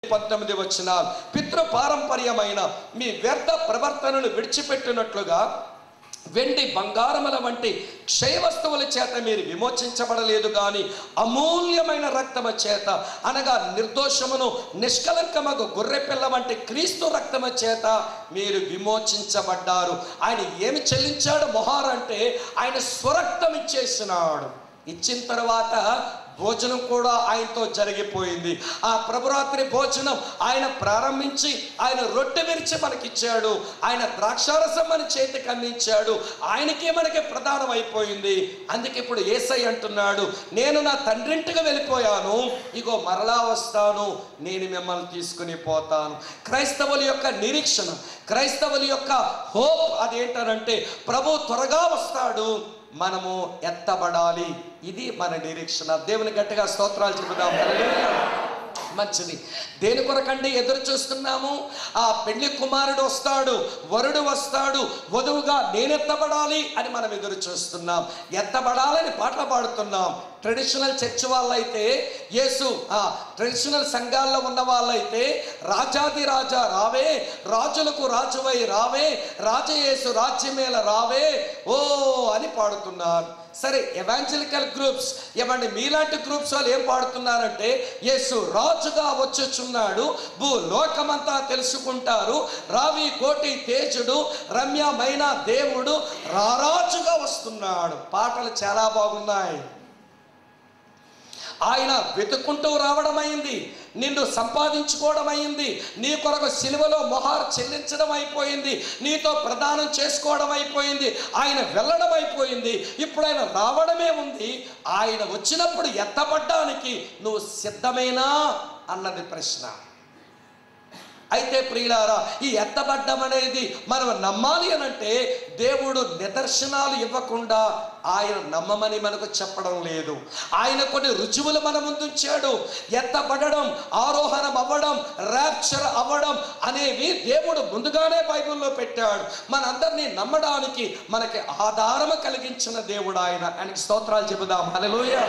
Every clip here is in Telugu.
19 వచనాలు. పితృ పారంపర్యమైన మీ వ్యర్థ ప్రవర్తనను విడిచిపెట్టినట్లుగా వెండి బంగారముల వంటి క్షయ వస్తువుల చేత మీరు విమోచించబడలేదు కానీ అమూల్యమైన రక్తము చేత అనగా నిర్దోషమును నిష్కలంకమగు గొర్రెపిల్ల వంటి క్రీస్తు రక్తము చేత మీరు విమోచించబడ్డారు. ఆయన ఏమి చెల్లించాడు మొహార్ అంటే ఆయన స్వరక్తం ఇచ్చేసినాడు. ఇచ్చిన తర్వాత భోజనం కూడా ఆయనతో జరిగిపోయింది. ఆ ప్రభురాత్రి భోజనం ఆయన ప్రారంభించి ఆయన రొట్టె విరిచి మనకిచ్చాడు. ఆయన ద్రాక్షారసం మన చేతికి అందించాడు. ఆయనకే మనకి ప్రధానం అయిపోయింది. అందుకే ఇప్పుడు యేసయ్య అంటున్నాడు, నేను నా తండ్రింటికి వెళ్ళిపోయాను, ఇగో మరలా వస్తాను, నేను మిమ్మల్ని తీసుకుని పోతాను. క్రైస్తవుల యొక్క నిరీక్షణ, క్రైస్తవుల యొక్క హోప్ అదేంటనంటే ప్రభు త్వరగా వస్తాడు, మనము ఎత్తబడాలి. ఇది మన నిరీక్షణ. దేవుని గట్టిగా స్తోత్రాలు చెబుదాం. మంచిది. దేని కొరకండి ఎదురు చూస్తున్నాము? ఆ పెళ్లి కుమారుడు వస్తాడు, వరుడు వస్తాడు, వధువుగా నేనెత్తబడాలి అని మనం ఎదురు చూస్తున్నాం. ఎత్తబడాలని పాటలు పాడుతున్నాం. ట్రెడిషనల్ చర్చ్ వాళ్ళైతే, యేసు ట్రెడిషనల్ సంఘాల్లో ఉన్న వాళ్ళైతే రాజాది రాజా రావే, రాజులకు రాజువై రావే, రాజయేసు రాజ్యమేల రావే ఓ అని పాడుతున్నారు. సరే, ఎవాంజలికల్ గ్రూప్స్ ఏమండి, మీలాంటి గ్రూప్స్ వాళ్ళు ఏం పాడుతున్నారంటే యేసు రాజుగా వచ్చుచున్నాడు, భూలోకమంతా తెలుసుకుంటారు, రావి కోటి తేజుడు రమ్యమైన దేవుడు రారాజుగా వస్తున్నాడు. పాటలు చాలా బాగున్నాయి. ఆయన వెతుక్కుంటూ రావడం అయింది, నిన్ను సంపాదించుకోవడం అయింది, నీ కొరకు సిలువలో మొహార్ చెల్లించడం అయిపోయింది, నీతో ప్రదానం చేసుకోవడం అయిపోయింది, ఆయన వెళ్ళడం అయిపోయింది. ఇప్పుడు ఆయన రావడమే ఉంది. ఆయన వచ్చినప్పుడు ఎత్తబడ్డానికి నువ్వు సిద్ధమేనా అన్నది ప్రశ్న. అయితే ప్రియులారా, ఈ ఎత్తబడ్డం అనేది మనం నమ్మాలి అనంటే దేవుడు నిదర్శనాలు ఇవ్వకుండా ఆయన నమ్మమని మనకు చెప్పడం లేదు. ఆయన కొన్ని రుజువులు మన ముందుంచాడు. ఎత్తబడడం, ఆరోహణం అవ్వడం, ర్యాప్చర్ అవ్వడం అనేవి దేవుడు ముందుగానే బైబిల్లో పెట్టాడు. మనందరినీ నమ్మడానికి మనకి ఆధారము కలిగించిన దేవుడు ఆయన. ఆయనకి స్తోత్రాలు చెబుదాం. హల్లెలూయా.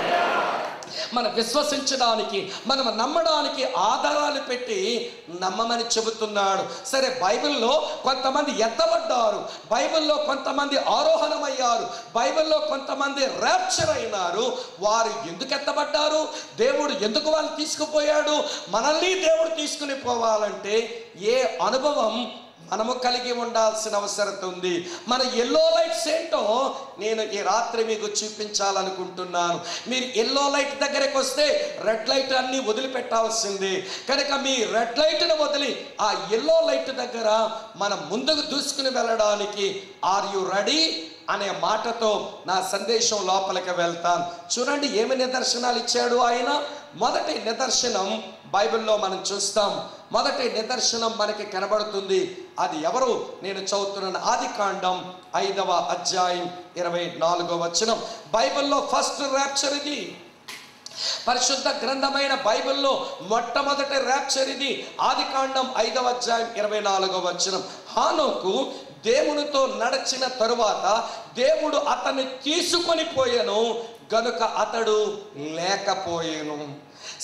మనం విశ్వసించడానికి, మనం నమ్మడానికి ఆధారాలు పెట్టి నమ్మమని చెబుతున్నాడు. సరే, బైబిల్లో కొంతమంది ఎత్తబడ్డారు, బైబిల్లో కొంతమంది ఆరోహణమయ్యారు, బైబిల్లో కొంతమంది ర్యాప్చర్ అయినారు. వారు ఎందుకు ఎత్తబడ్డారు? దేవుడు ఎందుకు వాళ్ళు తీసుకుపోయాడు? మనల్ని దేవుడు తీసుకుని పోవాలంటే ఏ అనుభవం మనము కలిగి ఉండాల్సిన అవసరం ఉంది. మన ఎల్లో లైట్స్ ఏంటో నేను ఈ రాత్రి మీకు చూపించాలనుకుంటున్నాను. మీరు ఎల్లో లైట్ దగ్గరికి వస్తే రెడ్ లైట్ అన్నీ వదిలిపెట్టాల్సిందే. కనుక మీ రెడ్ లైట్ను వదిలి ఆ ఎల్లో లైట్ దగ్గర మనం ముందుకు దూసుకుని వెళ్ళడానికి ఆర్ యు రెడీ అనే మాటతో నా సందేశం లోపలికి వెళ్తాను. చూడండి ఏమి నిదర్శనాలు ఇచ్చాడు ఆయన. మొదటి నిదర్శనం బైబిల్లో మనం చూస్తాం. మొదటి నిదర్శనం మనకి కనబడుతుంది. అది ఎవరు? నేను చదువుతున్నాను. ఆదికాండం 5వ అధ్యాయం 24వ వచనం. బైబిల్లో ఫస్ట్ ర్యాప్చర్ ఇది. పరిశుద్ధ గ్రంథమైన బైబిల్లో మొట్టమొదటి ర్యాప్చర్ ఇది. ఆదికాండం 5వ అధ్యాయం 24వ వచనం. హానోకు దేవునితో నడిచిన తరువాత దేవుడు అతన్ని తీసుకొని పోయెను గనుక అతడు లేకపోయేను.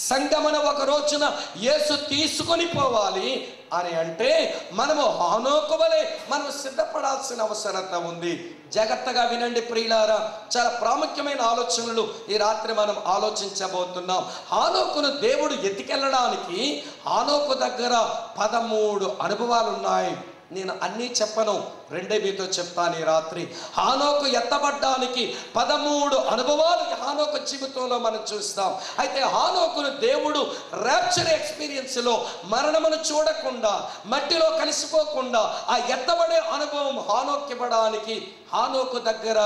సంగమన ఒక రోజున యేసు తీసుకొని పోవాలి అని అంటే మనము హానోకు వలె మనం సిద్ధపడాల్సిన అవసరత ఉంది. జాగ్రత్తగా వినండి ప్రియులారా, చాలా ప్రాముఖ్యమైన ఆలోచనలు ఈ రాత్రి మనం ఆలోచించబోతున్నాం. హానోకును దేవుడు ఎత్తికెళ్ళడానికి హానోకు దగ్గర 13 అనుభవాలు ఉన్నాయి. నేను అన్నీ చెప్పను, రెండే మీతో చెప్తాను ఈ రాత్రి. హానోకు ఎత్తబడ్డానికి 13 అనుభవాలు హానోకు జీవితంలో మనం చూస్తాం. అయితే హానోకును దేవుడు ర్యాప్చర్ ఎక్స్పీరియన్స్లో మరణమును చూడకుండా, మట్టిలో కలిసిపోకుండా ఆ ఎత్తబడే అనుభవం హానోకు ఇవ్వడానికి హానోకు దగ్గర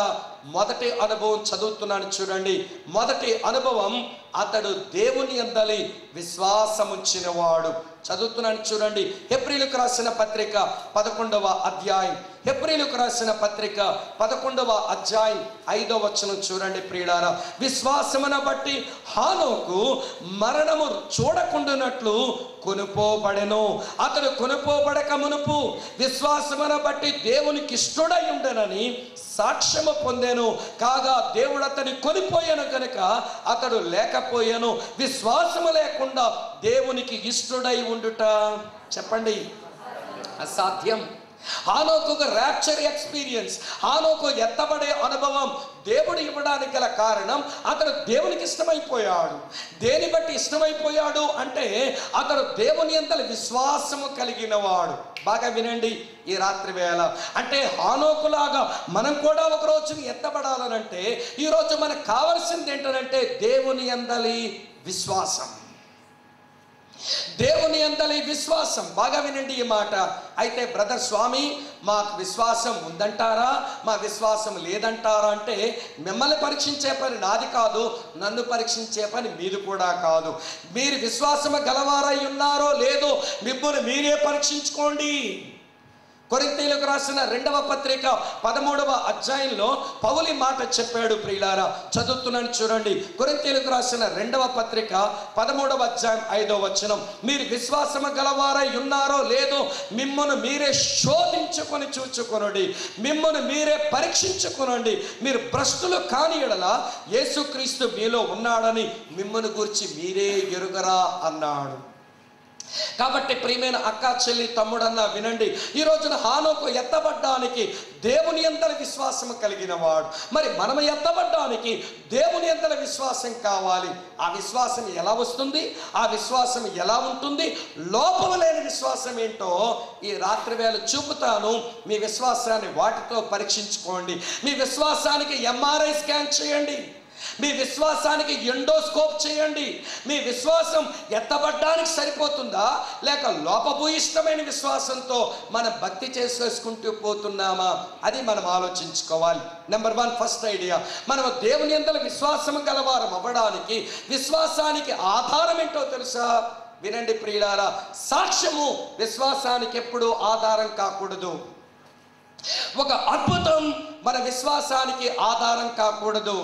మొదటి అనుభవం చదువుతున్నాను చూడండి. మొదటి అనుభవం, అతడు దేవుని యందలి విశ్వాసముంచిన వాడు. చదువుతున్నాను చూడండి. హెబ్రీయులకు రాసిన పత్రిక 11వ అధ్యాయం హెబ్రీయులకు రాసిన పత్రిక 11వ అధ్యాయం 5వ వచనం చూడండి ప్రియులారా. విశ్వాసమును బట్టి హానోకు మరణము చూడకుండానట్లు కొనుపోబడెను. అతడు కొనుపోబడక మునుపు విశ్వాసమును బట్టి దేవునికి ఇష్టడై ఉండనని సాక్ష్యము పొందెను. కాగా దేవుడు అతని కొనిపోయాను కనుక అతడు లేకపోయాను. విశ్వాసము లేకుండా దేవునికి ఇష్టడై ఉండుట చెప్పండి అసాధ్యం. హానోకు ర్యాప్చర్ ఎక్స్పీరియన్స్, హానోకు ఎత్తబడే అనుభవం దేవుడు ఇవ్వడానికి గల కారణం అతడు దేవునికి ఇష్టమైపోయాడు. దేని బట్టి ఇష్టమైపోయాడు అంటే అతడు దేవుని యందు విశ్వాసము కలిగిన వాడు. బాగా వినండి ఈ రాత్రి వేళ. అంటే హానోకులాగా మనం కూడా ఒక రోజు ఎత్తబడాలనంటే ఈరోజు మనకు కావలసింది ఏంటంటే దేవుని యందలి విశ్వాసం, దేవుని యందలి విశ్వాసం. బాగా వినండి ఈ మాట. అయితే బ్రదర్ స్వామి మాకు విశ్వాసం ఉందంటారా, మా విశ్వాసం లేదంటారా అంటే మిమ్మల్ని పరీక్షించే పని నాది కాదు, నన్ను పరీక్షించే పని మీది కూడా కాదు. మీరు విశ్వాసము గలవారై ఉన్నారో లేదో మిమ్మల్ని మీరే పరీక్షించుకోండి. కొరింథీయులకు రాసిన 2వ పత్రిక 13వ అధ్యాయంలో పౌలు మాట చెప్పాడు ప్రియులారా. చదువుతున్నాను చూడండి. కొరింథీయులకు రాసిన 2వ పత్రిక 13వ అధ్యాయం 5వ వచనం. మీరు విశ్వాసము గలవారై ఉన్నారో లేదో మిమ్మల్ని మీరే శోధించుకొని చూచుకొనండి, మిమ్మల్ని మీరే పరీక్షించుకొనండి. మీరు భ్రష్టులు కాని యెడల యేసుక్రీస్తు మీలో ఉన్నాడని మిమ్మల్ని గురించి మీరే ఎరుగరా అన్నాడు. కాబట్టి ప్రియమైన అక్క చెల్లి తమ్ముడన్నా వినండి. ఈ రోజున హానోకు ఎత్తబడ్డానికి దేవుని యందలి విశ్వాసం కలిగిన వాడు. మరి మనం ఎత్తబడ్డానికి దేవుని యందలి విశ్వాసం కావాలి. ఆ విశ్వాసం ఎలా వస్తుంది, ఆ విశ్వాసం ఎలా ఉంటుంది, లోపం లేని విశ్వాసం ఏంటో ఈ రాత్రి వేళ చూపుతాను. మీ విశ్వాసాన్ని వాటితో పరీక్షించుకోండి. మీ విశ్వాసానికి ఎంఆర్ఐ స్కాన్ చేయండి, మీ విశ్వాసానికి ఎండోస్కోప్ చేయండి. మీ విశ్వాసం ఎత్తబడ్డానికి సరిపోతుందా లేక లోపభూయిష్టమైన విశ్వాసంతో మనం భక్తి చేసుకుంటూ పోతున్నామా అది మనం ఆలోచించుకోవాలి. నెంబర్ 1 ఫస్ట్ ఐడియా, మనం దేవుని యందు విశ్వాసం గలవారం అవ్వడానికి విశ్వాసానికి ఆధారం ఏంటో తెలుసా? వినండి ప్రియులారా. సాక్ష్యము విశ్వాసానికి ఎప్పుడూ ఆధారం కాకూడదు. ఒక అద్భుతం మన విశ్వాసానికి ఆధారం కాకూడదు.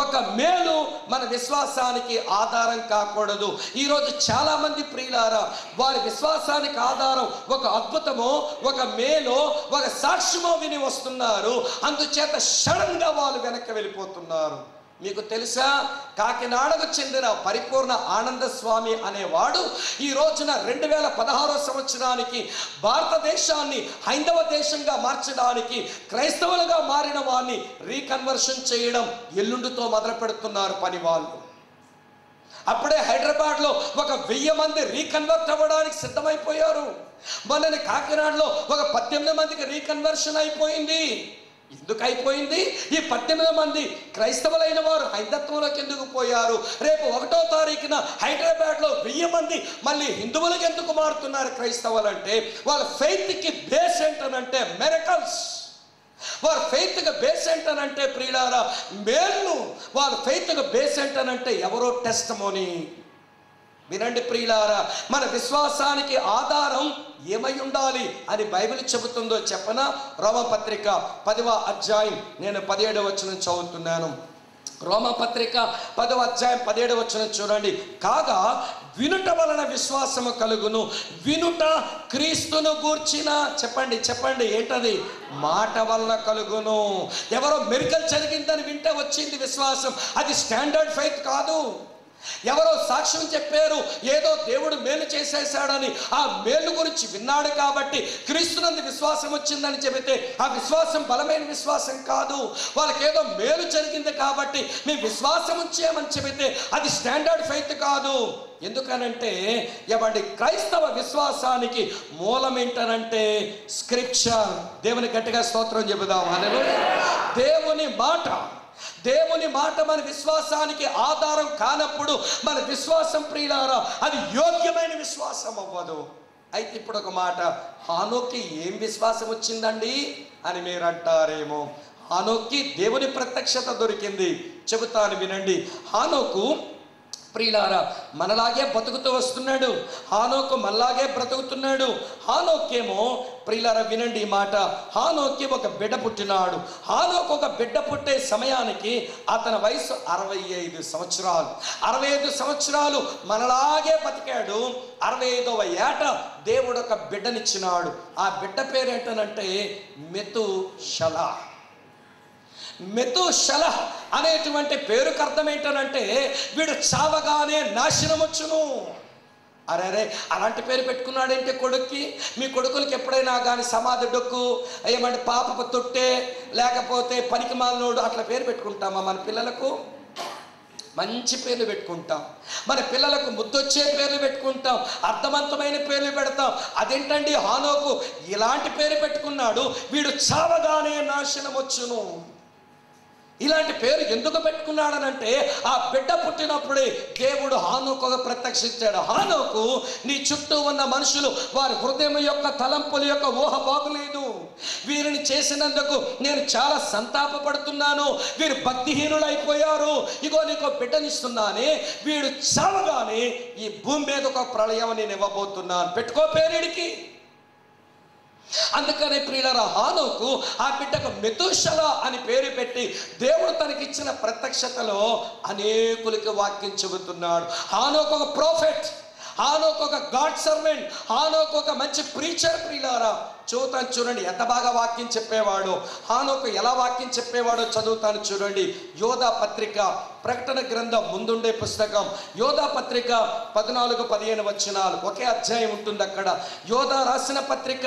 ఒక మేలు మన విశ్వాసానికి ఆధారం కాకూడదు. ఈరోజు చాలామంది ప్రియులారా వారి విశ్వాసానికి ఆధారం ఒక అద్భుతమో, ఒక మేలో, ఒక సాక్ష్యమో విని వస్తున్నారు. అందుచేత సడన్గా వాళ్ళు వెనక్కి వెళ్ళిపోతున్నారు. మీకు తెలుసా, కాకినాడకు చెందిన పరిపూర్ణ ఆనంద స్వామి అనేవాడు ఈ రోజున 2016 సంవత్సరానికి భారతదేశాన్ని హైందవ దేశంగా మార్చడానికి క్రైస్తవులుగా మారిన వారిని రీకన్వర్షన్ చేయడం ఎల్లుండితో మొదలు పెడుతున్నారు పని వాళ్ళు. అప్పుడే హైదరాబాద్లో ఒక 1000 మంది రీకన్వర్ట్ అవ్వడానికి సిద్ధమైపోయారు. మొన్నని కాకినాడలో ఒక 18 మందికి రీకన్వర్షన్ అయిపోయింది. ఎందుకు అయిపోయింది? ఈ 18 మంది క్రైస్తవులైన వారు హైందత్వంలోకి ఎందుకు పోయారు? రేపు 1వ తారీఖున హైదరాబాద్లో 1000 మంది మళ్ళీ హిందువులకు ఎందుకు మారుతున్నారు క్రైస్తవులు అంటే? వాళ్ళ ఫెయిత్కి బేస్ ఏంటనంటే మిరకల్స్. వారి ఫెయిత్కి బేస్ ఏంటనంటే ప్రియులారా మేలు. వారి ఫెయిత్కి బేస్ ఏంటనంటే ఎవరో టెస్టిమోనీ. వినండి ప్రియులారా, మన విశ్వాసానికి ఆధారం ఏమై ఉండాలి అని బైబిల్ చెబుతుందో చెప్పనా? రోమపత్రిక 10వ అధ్యాయం నేను 17వ వచనం చదువుతున్నాను. రోమపత్రిక 10వ అధ్యాయం 17వ వచనం చూడండి. కాగా వినుట వలన విశ్వాసము కలుగును, వినుట క్రీస్తును గూర్చిన చెప్పండి చెప్పండి ఏంటది? మాట వలన కలుగును. ఎవరో మిరకల్ జరిగిందని వింటే వచ్చింది విశ్వాసం. అది స్టాండర్డ్ ఫెయిత్ కాదు. ఎవరో సాక్ష్యం చెప్పారు, ఏదో దేవుడు మేలు చేసేసాడని, ఆ మేలు గురించి విన్నాడు కాబట్టి క్రీస్తునందు విశ్వాసం వచ్చిందని చెబితే ఆ విశ్వాసం బలమైన విశ్వాసం కాదు. వాళ్ళకి ఏదో మేలు జరిగింది కాబట్టి మీ విశ్వాసం ఉంచేయమని చెబితే అది స్టాండర్డ్ ఫెయిత్ కాదు. ఎందుకనంటే ఎవడి క్రైస్తవ విశ్వాసానికి మూలం ఏంటనంటే స్క్రిప్చర్. దేవుని గట్టిగా స్తోత్రం చెబుదాం. హల్లెలూయా. దేవుని మాట. దేవుని మాట మన విశ్వాసానికి ఆధారం కానప్పుడు మన విశ్వాసం ప్రియులారా అది యోగ్యమైన విశ్వాసం అవ్వదు. అయితే ఇప్పుడు ఒక మాట, హానోక్కి ఏం విశ్వాసం వచ్చిందండి అని మీరు అంటారేమో. హానోక్కి దేవుని ప్రత్యక్షత దొరికింది. చెబుతాను వినండి. హానోకు ప్రియులారా, మనలాగే బతుకుతూ వస్తున్నాడు. హానోకు మనలాగే బ్రతుకుతున్నాడు. హానోకేమో ప్రియులారా వినండి ఈ మాట, హానోకి ఒక బిడ్డ పుట్టినాడు. హానోకు ఒక బిడ్డ పుట్టే సమయానికి అతని వయసు 65 సంవత్సరాలు. 65 సంవత్సరాలు మనలాగే బతికాడు. 65వ ఏట దేవుడు ఒక బిడ్డనిచ్చినాడు. ఆ బిడ్డ పేరేంటనంటే మెతూషెలహ్. మెతూషెలహ్ అనేటువంటి పేరుకు అర్థం ఏంటనంటే వీడు చావగానే నాశనం వచ్చును. అరే అలాంటి పేరు పెట్టుకున్నాడంటే కొడుక్కి. మీ కొడుకులకి ఎప్పుడైనా కానీ సమాధి డొక్కు, ఏమంటే పాపపు తొట్టే, లేకపోతే పనికిమాలినోడు అట్లా పేరు పెట్టుకుంటామా? మన పిల్లలకు మంచి పేర్లు పెట్టుకుంటాం, మన పిల్లలకు ముద్దొచ్చే పేర్లు పెట్టుకుంటాం, అర్థవంతమైన పేర్లు పెడతాం. అదేంటండి హానోకు ఇలాంటి పేరు పెట్టుకున్నాడు, వీడు చావగానే నాశనం వచ్చును. ఇలాంటి పేరు ఎందుకు పెట్టుకున్నాడనంటే ఆ బిడ్డ పుట్టినప్పుడే దేవుడు హానోకుగా ప్రత్యక్షించాడు. హానోకు, నీ చుట్టూ ఉన్న మనుషులు వారి హృదయం యొక్క తలంపుల యొక్క ఊహ బాగులేదు, వీరిని చేసినందుకు నేను చాలా సంతాపపడుతున్నాను, వీరు భక్తిహీనులైపోయారు, ఇగో నీకు బిడ్డనిస్తున్నానే, వీడు చావగానే ఈ భూమి మీద ఒక ప్రళయం నేను ఇవ్వబోతున్నాను, పెట్టుకో పేరుడికి. అందుకనే ప్రియులారా హానోకు ఆ బిడ్డకు మెతూషెలహ్ అని పేరు పెట్టి దేవుడు తనకిచ్చిన ప్రత్యక్షతలో అనేకులకి వాక్యం చెబుతున్నాడు. హానోకు ఒక ప్రోఫెట్, హానోకు ఒక గాడ్ సర్వెంట్, హానోకు ఒక మంచి ప్రీచర్. ప్రియులారా చూతాను చూడండి ఎంత బాగా వాక్యం చెప్పేవాడు. హానోకు ఎలా వాక్యం చెప్పేవాడో చదువుతాను చూడండి. యోధా పత్రిక, ప్రకటన గ్రంథం ముందుండే పుస్తకం, యోధా పత్రిక 14-15 వచనాలు, ఒకే అధ్యాయం ఉంటుంది అక్కడ. యోధా రాసిన పత్రిక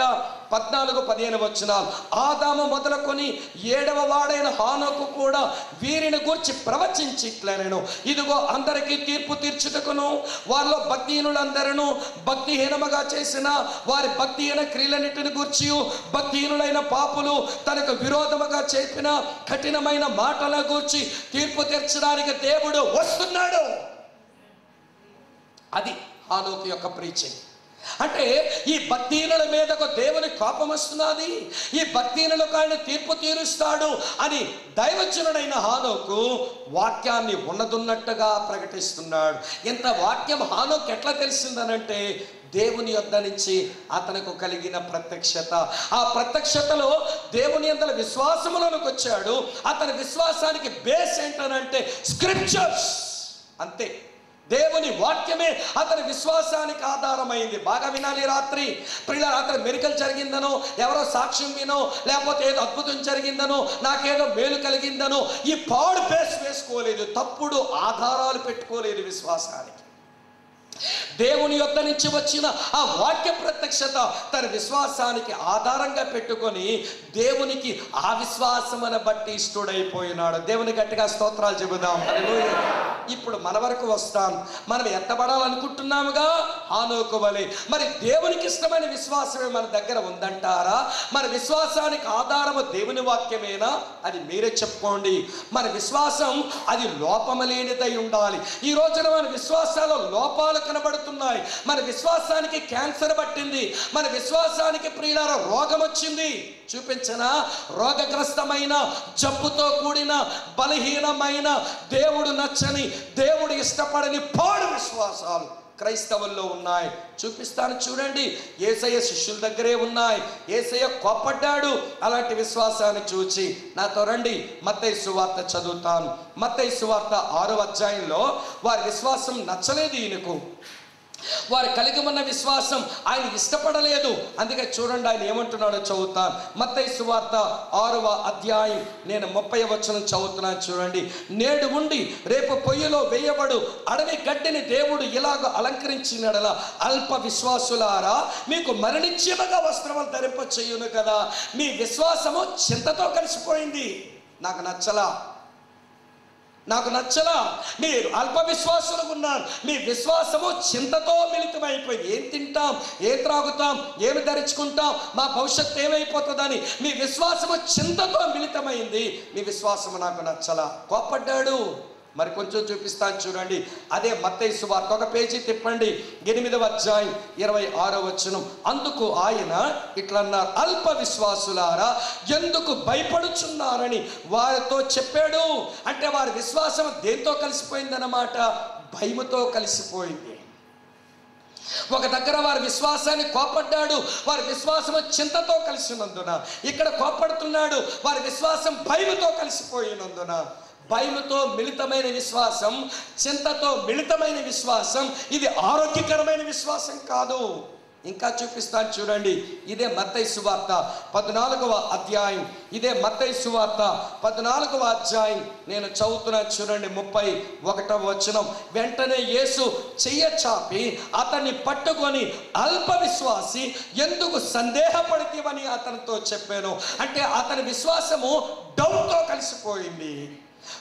14-15 వచనాలు. ఆదాము మొదలుకొని 7వ వాడైన హానోకు కూడా వీరిని గూర్చి ప్రవచించి ఇట్లనెను, ఇదిగో అందరికీ తీర్పు తీర్చుటకును వారిలో భక్తిహీనులందరూ భక్తిహీనముగా చేసిన వారి భక్తిహీన క్రియలన్నిటిని గూర్చి భక్తిహీనులైన పాపులు తనకు విరోధముగా చెప్పిన కఠినమైన మాటల గూర్చి తీర్పు తీర్చడానికి దేవుడు వస్తున్నాడు. అది హానోకు యొక్క ప్రీచింగ్. అంటే ఈ భక్తిహీనుల మీదకు దేవుని కోపం వస్తున్నది, ఈ భక్తిహీనులకు ఆయన తీర్పు తీరుస్తాడు అని దైవజనుడైన హానోకు వాక్యాన్ని ఉన్నదున్నట్టుగా ప్రకటిస్తున్నాడు. ఇంత వాక్యం హానోకు ఎట్లా తెలిసిందనంటే దేవుని యొద్ద నుంచి అతనికి కలిగిన ప్రత్యక్షత. ఆ ప్రత్యక్షతలో దేవుని యందల విశ్వాసములోనికి వచ్చాడు. అతని విశ్వాసానికి బేస్ ఏంటనంటే స్క్రిప్చర్స్, అంతే. దేవుని వాక్యమే అతని విశ్వాసానికి ఆధారమైంది. బాగా వినాలి రాత్రి ప్రియులారా, అతని మెరికల్ జరిగిందనో, ఎవరో సాక్ష్యం వినో, లేకపోతే ఏదో అద్భుతం జరిగిందనో, నాకేదో మేలు కలిగిందనో ఈ పాడు బేస్ వేసుకోలేదు, తప్పుడు ఆధారాలు పెట్టుకోలేదు విశ్వాసానికి. దేవుని యొద్ద నుంచి వచ్చిన ఆ వాక్య ప్రత్యక్షత తన విశ్వాసానికి ఆధారంగా పెట్టుకొని దేవునికి ఆ విశ్వాసమును బట్టి ఇష్టడైపోయినాడు. దేవుని గట్టిగా స్తోత్రాలు చెబుదాం. హల్లెలూయా. ఇప్పుడు మన వరకు వస్తాం. మనం ఎత్తబడాలనుకుంటున్నాముగా హానోకు వలె. మరి దేవునికి ఇష్టమైన విశ్వాసమే మన దగ్గర ఉందంటారా? మన విశ్వాసానికి ఆధారము దేవుని వాక్యమేనా? అది మీరే చెప్పుకోండి. మన విశ్వాసం అది లోపము లేనిదై ఉండాలి. ఈ రోజున మన విశ్వాసాల్లో లోపాలు కనబడుతున్నాయి. మన విశ్వాసానికి క్యాన్సర్ పట్టింది, మన విశ్వాసానికి ప్రియులారా రోగం వచ్చింది. చూపించనా? రోగగ్రస్తమైన, జబ్బుతో కూడిన, బలహీనమైన, దేవుడు నచ్చని, దేవుడు ఇష్టపడని పాడు విశ్వాసాలు క్రైస్తవుల్లో ఉన్నాయి. చూపిస్తాను చూడండి. యేసయ్య శిష్యుల దగ్గరే ఉన్నాయి. యేసయ్య కోప్పడ్డాడు అలాంటి విశ్వాసాన్ని చూచి. నాతో రండి, మత్తయి సువార్త చదువుతాను. మత్తయి సువార్త 6వ అధ్యాయంలో వారి విశ్వాసం నచ్చలేదు ఈయనకు. వారు కలిగి ఉన్న విశ్వాసం ఆయన ఇష్టపడలేదు. అందుకే చూడండి ఆయన ఏమంటున్నాడో చదువుతాను. మత్తయి సువార్త 6వ అధ్యాయం నేను 30వ వచనం చదువుతున్నాను చూడండి. నేడు ఉండి రేపు పొయ్యిలో వేయబడు అడవి గడ్డిని దేవుడు ఇలాగ అలంకరించినడలా అల్ప విశ్వాసులారా, మీకు మరణించేమగా వస్త్రములు ధరింప చేయును కదా. మీ విశ్వాసము చింతతో కలిసిపోయింది. నాకు నచ్చలా. మీరు అల్ప విశ్వాసులు ఉన్నారు. మీ విశ్వాసము చింతతో మిళితమైపోయింది. ఏం తింటాం, ఏం త్రాగుతాం, ఏమి ధరించుకుంటాం, మా భవిష్యత్తు ఏమైపోతుందని మీ విశ్వాసము చింతతో మిళితమైంది. మీ విశ్వాసము నాకు నచ్చలా. కోప్పడ్డాడు. మరి కొంచెం చూపిస్తాను చూడండి. అదే మత్తయి సువార్త ఒక పేజీ తిప్పండి, 8వ అధ్యాయం 26వ వచనం. అందుకు ఆయన ఇట్లన్నారు, అల్ప విశ్వాసులారా ఎందుకు భయపడుచున్నారని వారితో చెప్పాడు. అంటే వారి విశ్వాసం దేంతో కలిసిపోయిందన్నమాట? భయముతో కలిసిపోయింది. ఒక దగ్గర వారి విశ్వాసాన్ని కోపడ్డాడు, వారి విశ్వాసము చింతతో కలిసినందున. ఇక్కడ కోపడుతున్నాడు, వారి విశ్వాసం భయముతో కలిసిపోయినందున. భయముతో మిళితమైన విశ్వాసం, చింతతో మిళితమైన విశ్వాసం, ఇది ఆరోగ్యకరమైన విశ్వాసం కాదు. ఇంకా చూపిస్తాను చూడండి. ఇదే మత్తయి సువార్త 14వ అధ్యాయం. ఇదే మత్తయి సువార్త 14వ అధ్యాయం నేను చదువుతున్నా చూడండి. 31వ వచనం. వెంటనే యేసు చెయ్య చాపి అతన్ని పట్టుకొని, అల్ప విశ్వాసి, ఎందుకు సందేహపడితేవని అతనితో చెప్పాను. అంటే అతని విశ్వాసము డౌట్తో కలిసిపోయింది.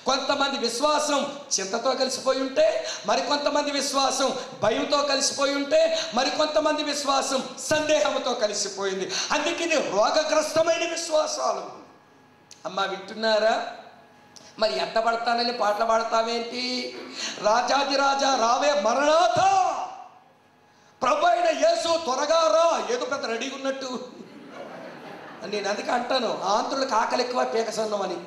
కొంతమంది విశ్వాసం చింతతో కలిసిపోయి ఉంటే, మరికొంతమంది విశ్వాసం భయంతో కలిసిపోయి ఉంటే, మరికొంతమంది విశ్వాసం సందేహంతో కలిసిపోయింది. అందుకే ఇది రోగగ్రస్తమైన విశ్వాసాలు. అమ్మ వింటున్నారా? మరి ఎట్టబడతానని పాటలు పాడతావేంటి? రాజాది రాజా రావే మరణాథ, ప్రభు అయిన యేసు త్వరగా రా. ఏదో పెద్ద రెడీగా ఉన్నట్టు. నేను అందుకే అంటాను, ఆంధ్రులకు ఆకలి ఎక్కువ, పీక సన్నం అని.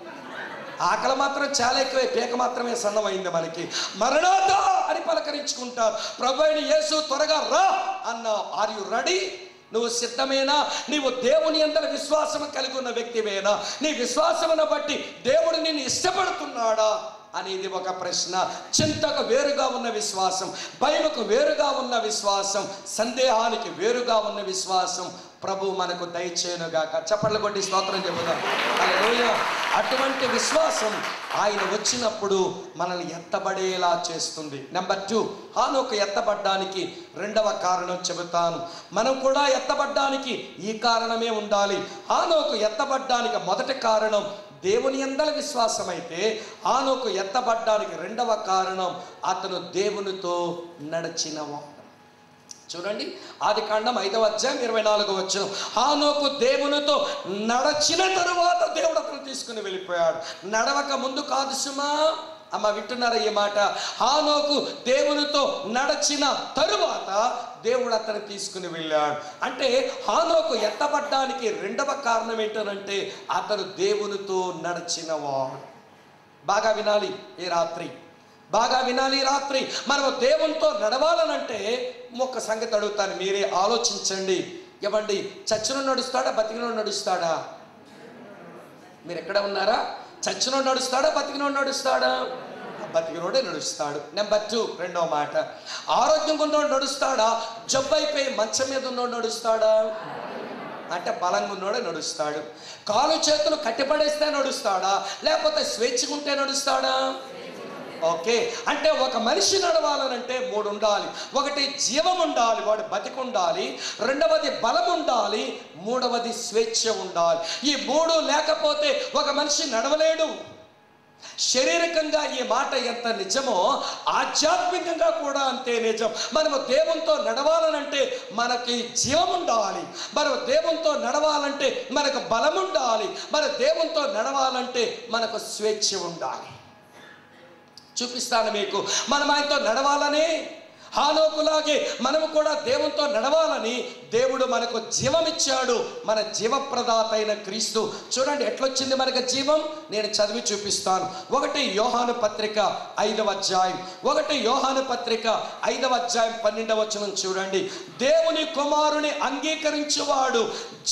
ఆకలి మాత్రం చాలా ఎక్కువే, పీక మాత్రమే సన్నమైంది మనకి. మరణాథ అని పలకరించుకుంటారు. ప్రభు అయిన యేసు త్వరగా రా అన్నావు. Are you ready? నువ్వు సిద్ధమేనా? నీవు దేవుని యందు విశ్వాసం కలిగి ఉన్న వ్యక్తివేనా? నీ విశ్వాసమును బట్టి దేవుడు నిన్ను ఇష్టపడుతున్నాడా అనేది ఒక ప్రశ్న. చింతకు వేరుగా ఉన్న విశ్వాసం, భయముకు వేరుగా ఉన్న విశ్వాసం, సందేహానికి వేరుగా ఉన్న విశ్వాసం ప్రభు మనకు దయచేయునుగాక. చప్పట్లు కొట్టి స్తోత్రం చెబుదాం. హల్లెలూయా. అటువంటి విశ్వాసం ఆయన వచ్చినప్పుడు మనల్ని ఎత్తబడేలా చేస్తుంది. నెంబర్ 2, హానోకు ఎత్తబడ్డానికి రెండవ కారణం చెబుతాను. మనం కూడా ఎత్తబడ్డానికి ఈ కారణమే ఉండాలి. హానోకు ఎత్తబడ్డానికి మొదటి కారణం దేవుని యందల విశ్వాసం అయితే, హానోకు ఎత్తబడ్డానికి రెండవ కారణం అతను దేవునితో నడిచినవాడు. చూడండి, ఆదికాండం 5వ అధ్యాయం 24వ వచనం. హానోకు దేవునితో నడచిన తరువాత దేవుడు అతను తీసుకుని వెళ్ళిపోయాడు. నడవక ముందు కాదు సుమా. అమ్మ వింటున్నారా ఈ మాట? హానోకు దేవునితో నడచిన తరువాత దేవుడు అతను తీసుకుని వెళ్ళాడు. అంటే హానోకు ఎత్తబడ్డానికి రెండవ కారణం ఏంటనంటే అతను దేవునితో నడిచినవాడు. బాగా వినాలి ఈ రాత్రి, బాగా వినాలి ఈ రాత్రి. మనం దేవునితో నడవాలనంటే ఒక సంగతి అడుగుతాను, మీరే ఆలోచించండి. ఇవ్వండి, చచ్చినోడు నడుస్తాడా, బతికినోడు నడుస్తాడా? మీరు ఎక్కడ ఉన్నారా? చచ్చినోడు నడుస్తాడా, బతికినోడు నడుస్తాడా? బతికినోడే నడుస్తాడు. నెంబర్ 2, రెండవ మాట, ఆరోగ్యంగా ఉన్నోడు నడుస్తాడా, జబ్బు అయిపోయి మంచం మీద ఉన్నోడు నడుస్తాడా? అంటే బలంగా ఉన్నోడే నడుస్తాడు. కాలు చేతులు కట్టిపడేస్తే నడుస్తాడా, లేకపోతే స్వేచ్ఛగా ఉంటే నడుస్తాడా? ఓకే. అంటే ఒక మనిషి నడవాలనంటే 3 ఉండాలి. ఒకటి జీవం ఉండాలి, వాడు బతికి ఉండాలి. రెండవది బలం ఉండాలి. మూడవది స్వేచ్ఛ ఉండాలి. ఈ 3 లేకపోతే ఒక మనిషి నడవలేడు. శారీరకంగా ఈ మాట ఎంత నిజమో ఆధ్యాత్మికంగా కూడా అంతే నిజం. మనము దేవునితో నడవాలనంటే మనకి జీవం ఉండాలి. మనం దేవునితో నడవాలంటే మనకు బలం ఉండాలి. మన దేవునితో నడవాలంటే మనకు స్వేచ్ఛ ఉండాలి. చూపిస్తాను మీకు. మనం ఆయనతో నడవాలని, హానోకులాగే మనము కూడా దేవునితో నడవాలని దేవుడు మనకు జీవం ఇచ్చాడు. మన జీవప్రదాత అయిన క్రీస్తు. చూడండి ఎట్లొచ్చింది మనకు జీవం, నేను చదివి చూపిస్తాను. 1 యోహాను పత్రిక 5వ అధ్యాయం, 1 యోహాను పత్రిక 5వ అధ్యాయం 12వ వచనం చూడండి. దేవుని కుమారుని అంగీకరించువాడు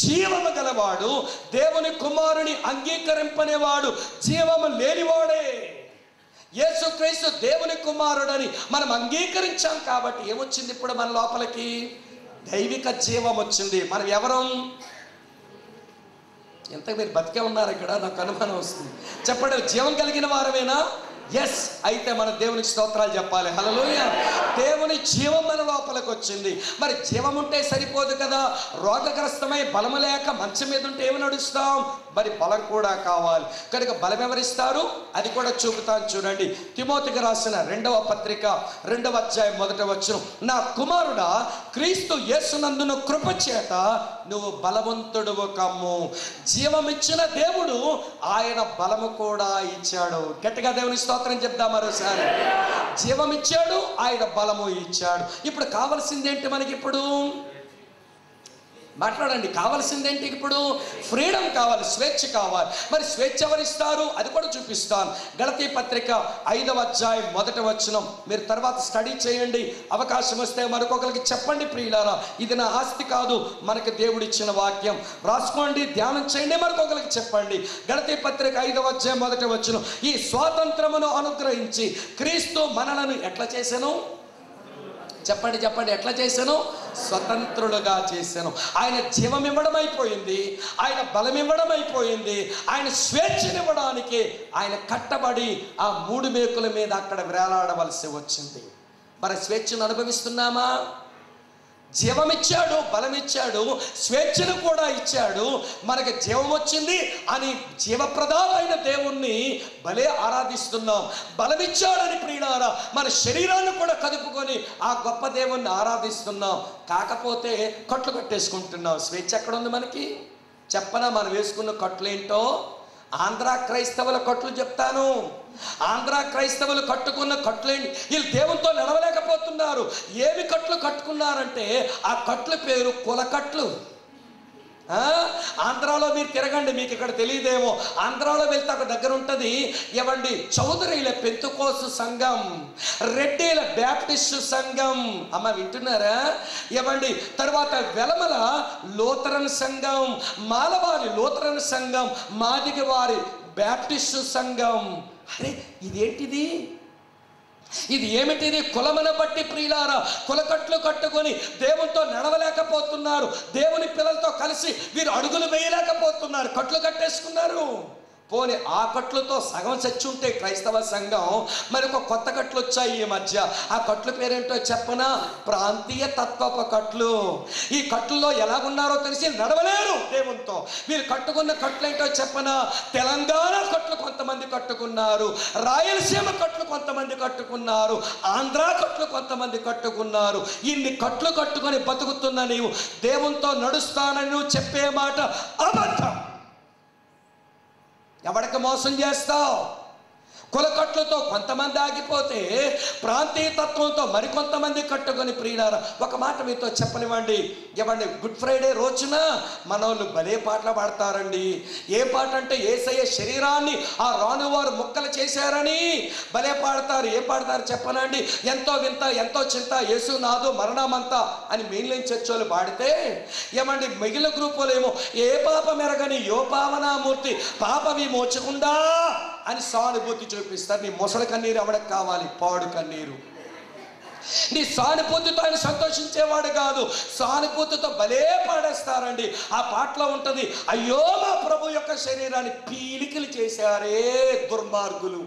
జీవము గలవాడు, దేవుని కుమారుని అంగీకరింపనేవాడు జీవము లేనివాడే. యేసుక్రీస్తు దేవుని కుమారుడని మనం అంగీకరించాం కాబట్టి ఏమొచ్చింది ఇప్పుడు మన లోపలికి? దైవిక జీవం వచ్చింది. మనం ఎవరం? ఎంత మీరు బతికే ఉన్నారు ఇక్కడ? నాకు అనుమానం వస్తుంది. చెప్పండి, జీవం కలిగిన వారమేనా? ఎస్. అయితే మన దేవునికి స్తోత్రాలు చెప్పాలి. హల్లెలూయా. దేవుని జీవం మన లోపలికి వచ్చింది. మరి జీవం ఉంటే సరిపోదు కదా. రోగగ్రస్తమై బలము లేక మంచం మీద ఉంటే ఏమి నడుస్తాం? మరి బలం కూడా కావాలి. కనుక బలం ఎవరిస్తారు అది కూడా చూపుతాను చూడండి. తిమోతికి రాసిన 2వ పత్రిక 2వ అధ్యాయం 1వ వచనం. నా కుమారుడా, క్రీస్తు యేసునందున కృప చేత నువ్వు బలవంతుడువు కమ్ము. జీవమిచ్చిన దేవుడు ఆయన బలము కూడా ఇచ్చాడు. గట్టిగా దేవుని స్తోత్రం చెప్దాం మరోసారి. జీవం ఇచ్చాడు, ఆయన బలము ఇచ్చాడు. ఇప్పుడు కావాల్సింది ఏంటి మనకి? ఇప్పుడు మాట్లాడండి. కావాల్సిందేంటి ఇప్పుడు? ఫ్రీడమ్ కావాలి, స్వేచ్ఛ కావాలి. మరి స్వేచ్ఛ ఎవరిస్తారు అది కూడా చూపిస్తాను. గలతీ పత్రిక 5వ అధ్యాయం 1వ వచనం మీరు తర్వాత స్టడీ చేయండి. అవకాశం వస్తే మరొకరికి చెప్పండి ప్రియులారా, ఇది నా ఆస్తి కాదు, మనకు దేవుడిచ్చిన వాక్యం. రాసుకోండి, ధ్యానం చేయండి, మరొకరికి చెప్పండి. గలతీ పత్రిక 5వ అధ్యాయం 1వ వచనం, ఈ స్వాతంత్రమును అనుగ్రహించి క్రీస్తు మనలను ఎట్లా చేశాను? చెప్పండి చెప్పండి, ఎట్లా చేశాను? స్వతంత్రులుగా చేశాను. ఆయన జీవం ఇవ్వడం అయిపోయింది, ఆయన బలం ఇవ్వడం అయిపోయింది, ఆయన స్వేచ్ఛనివ్వడానికి ఆయన కట్టబడి ఆ 3 మేకుల మీద అక్కడ వేలాడవలసి వచ్చింది. మరి స్వేచ్ఛను అనుభవిస్తున్నామా? జీవం ఇచ్చాడు, బలం ఇచ్చాడు, స్వేచ్ఛను కూడా ఇచ్చాడు. మనకి జీవం వచ్చింది అని జీవప్రదామైన దేవుణ్ణి భలే ఆరాధిస్తున్నాం. బలం ఇచ్చాడని ప్రియులారా మన శరీరాన్ని కూడా కదుపుకొని ఆ గొప్ప దేవుణ్ణి ఆరాధిస్తున్నాం. కాకపోతే కట్లు కట్టేసుకుంటున్నాం. స్వేచ్ఛ ఎక్కడ ఉంది మనకి? చెప్పనా మనం వేసుకున్న కట్లేంటో? ఆంధ్ర క్రైస్తవుల కట్లు చెప్తాను. ఆంధ్ర క్రైస్తవులు కట్టుకున్న కట్లేంటి? వీళ్ళు దేవునితో నడవలేకపోతున్నారు. ఏమి కట్లు కట్టుకున్నారంటే ఆ కట్ల పేరు కులకట్లు. ఆంధ్రాలో మీరు తిరగండి, మీకు ఇక్కడ తెలియదేమో. ఆంధ్రాలో వెళ్తే అక్కడ దగ్గర ఉంటుంది ఏమండి, చౌదరీల పెంతుకోసు సంఘం, రెడ్డిల బ్యాప్టిస్టు సంఘం. అమ్మ వింటున్నారా? ఏమండి, తర్వాత వెలమల లూథరన్ సంఘం, మాలవారి లూథరన్ సంఘం, మాదిగ వారి బ్యాప్టిస్టు సంఘం. అరే ఇదేంటిది? ఇది ఏమిటిది? కులమును బట్టి ప్రియులారా కులకట్లు కట్టుకొని దేవునితో నడవలేకపోతున్నారు. దేవుని పిల్లలతో కలిసి వీరు అడుగులు వేయలేకపోతున్నారు, కట్లు కట్టేసుకున్నారు. పోనీ ఆ కట్లతో సగం చచ్చి ఉంటే క్రైస్తవ సంఘం, మరి ఒక కొత్త కట్లు వచ్చాయి ఈ మధ్య. ఆ కట్లు పేరేంటో చెప్పనా? ప్రాంతీయ తత్వపు కట్లు. ఈ కట్లలో ఎలాగున్నారో తెలిసి నడవలేరు దేవునితో. వీరు కట్టుకున్న కట్లు ఏంటో చెప్పనా? తెలంగాణ కట్లు కొంతమంది కట్టుకున్నారు, రాయలసీమ కట్లు కొంతమంది కట్టుకున్నారు, ఆంధ్ర కట్లు కొంతమంది కట్టుకున్నారు. ఇన్ని కట్లు కట్టుకొని బతుకుతున్న నీవు దేవునితో నడుస్తానని నువ్వు చెప్పే మాట అబద్ధం. ఎవరికి మోసం చేస్తావు? కులకట్లతో కొంతమంది ఆగిపోతే ప్రాంతీయ తత్వంతో మరికొంతమంది కట్టుకొని ప్రియులారా ఒక మాట మీతో చెప్పనివ్వండి. ఇవ్వండి, గుడ్ ఫ్రైడే రోజున మనోళ్ళు భలే పాటలు పాడతారండి. ఏ పాట అంటే యేసయ్య శరీరాన్ని ఆ రానువారు ముక్కలు చేశారని భలే పాడతారు. ఏ పాడతారు చెప్పనండి? ఎంతో వింత ఎంతో చింత యేసు నాదు మరణమంతా అని మెయిన్లైన్ చర్చ్ వాళ్ళు పాడితే, ఏమండి మిగిలిన గ్రూపులు ఏమో ఏ పాప మెరగని యో పావనామూర్తి పాప విమోచకుండా అని సానుభూతి చూపిస్తారు. నీ మొసలి కన్నీరు ఎవరికి కావాలి? పాడు కన్నీరు. నీ సానుభూతితో ఆయన సంతోషించేవాడు కాదు, సానుభూతితో భలే పాడేస్తారండి. ఆ పాటలో ఉంటుంది, అయ్యో మా ప్రభు యొక్క శరీరాన్ని పీలికలు చేశారే దుర్మార్గులు.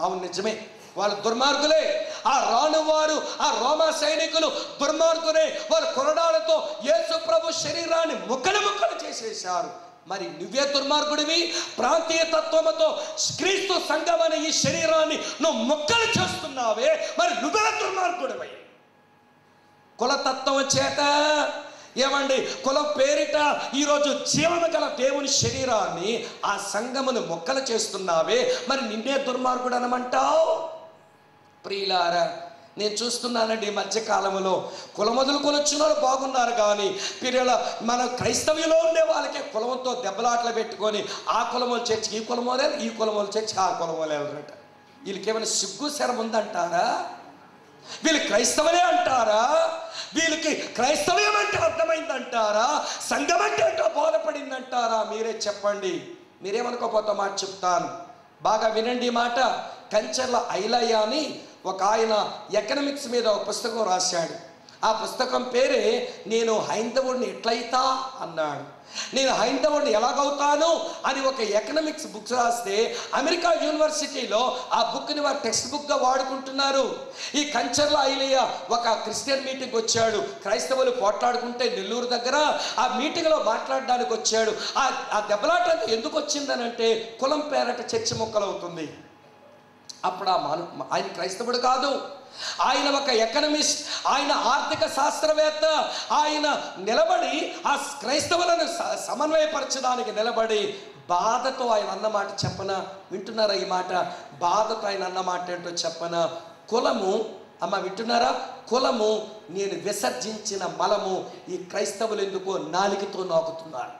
అవును నిజమే, వాళ్ళు దుర్మార్గులే. ఆ రానువారు ఆ రోమా సైనికులు దుర్మార్గులే. వాళ్ళు కొరడాలతో యేసు ప్రభు శరీరాన్ని ముక్కలు ముక్కలు చేసేశారు. మరి నువ్వే దుర్మార్గుడివి. ప్రాంతీయ తత్వముతో క్రీస్తు సంఘం అనే ఈ శరీరాన్ని నువ్వు ముక్కలు చేస్తున్నావే, మరి నువ్వే దుర్మార్గుడివై. కులతత్వం చేత ఏమండి కులం పేరిట ఈరోజు జీవము గల దేవుని శరీరాన్ని ఆ సంఘమును ముక్కలు చేస్తున్నావే, మరి నిన్నే దుర్మార్గుడు అనమంటావు? ప్రియులారా నేను చూస్తున్నానండి ఈ మధ్యకాలంలో కులం వదులుకొని వచ్చిన వాళ్ళు బాగున్నారు, కానీ పిల్లల మన క్రైస్తవ్యంలో ఉండే వాళ్ళకే కులంతో దెబ్బలాట్లు పెట్టుకొని ఆ కులమోలు చర్చికి ఈ కులమోలేరు, ఈ కులమోలు చర్చికి ఆ కులమోలేరట. వీళ్ళకి ఏమైనా సిగ్గు శరం ఉందంటారా? వీళ్ళు క్రైస్తవులే అంటారా? వీళ్ళకి క్రైస్తవ్యం అంటే అర్థమైందంటారా? సంఘం అంటే అంటూ బోధపడిందంటారా? మీరే చెప్పండి. మీరేమనుకోపోతా మాట చెప్తాను, బాగా వినండి ఈ మాట. కంచర్ల ఐలయ్య అని ఒక ఆయన ఎకనామిక్స్ మీద ఒక పుస్తకం రాశాడు. ఆ పుస్తకం పేరే నేను హైందవుడిని ఎట్లయితా అన్నాడు. నేను హైందవుడిని ఎలాగవుతాను అని ఒక ఎకనామిక్స్ బుక్ రాస్తే అమెరికా యూనివర్సిటీలో ఆ బుక్ని వారు టెక్స్ట్ బుక్గా వాడుకుంటున్నారు. ఈ కంచర్ల ఐలయ్య ఒక క్రిస్టియన్ మీటింగ్ వచ్చాడు. క్రైస్తవులు పోట్లాడుకుంటే నెల్లూరు దగ్గర ఆ మీటింగ్లో మాట్లాడడానికి వచ్చాడు. ఆ దెబ్బలాట ఎందుకు వచ్చిందనంటే కులం పేరట చర్చి మొక్కలవుతుంది. అప్పుడు ఆయన క్రైస్తవుడు కాదు, ఆయన ఒక ఎకనమిస్ట్, ఆయన ఆర్థిక శాస్త్రవేత్త. ఆయన నిలబడి ఆ క్రైస్తవులను సమన్వయపరచడానికి నిలబడి బాధతో ఆయన అన్నమాట చెప్పనా? వింటున్నారా ఈ మాట? బాధతో ఆయన అన్నమాట ఏంటో చెప్పనా? కులము అమ్మ వింటున్నారా? కులము నేను విసర్జించిన మలము. ఈ క్రైస్తవులు ఎందుకో నాలికతో నాకుతున్నారు.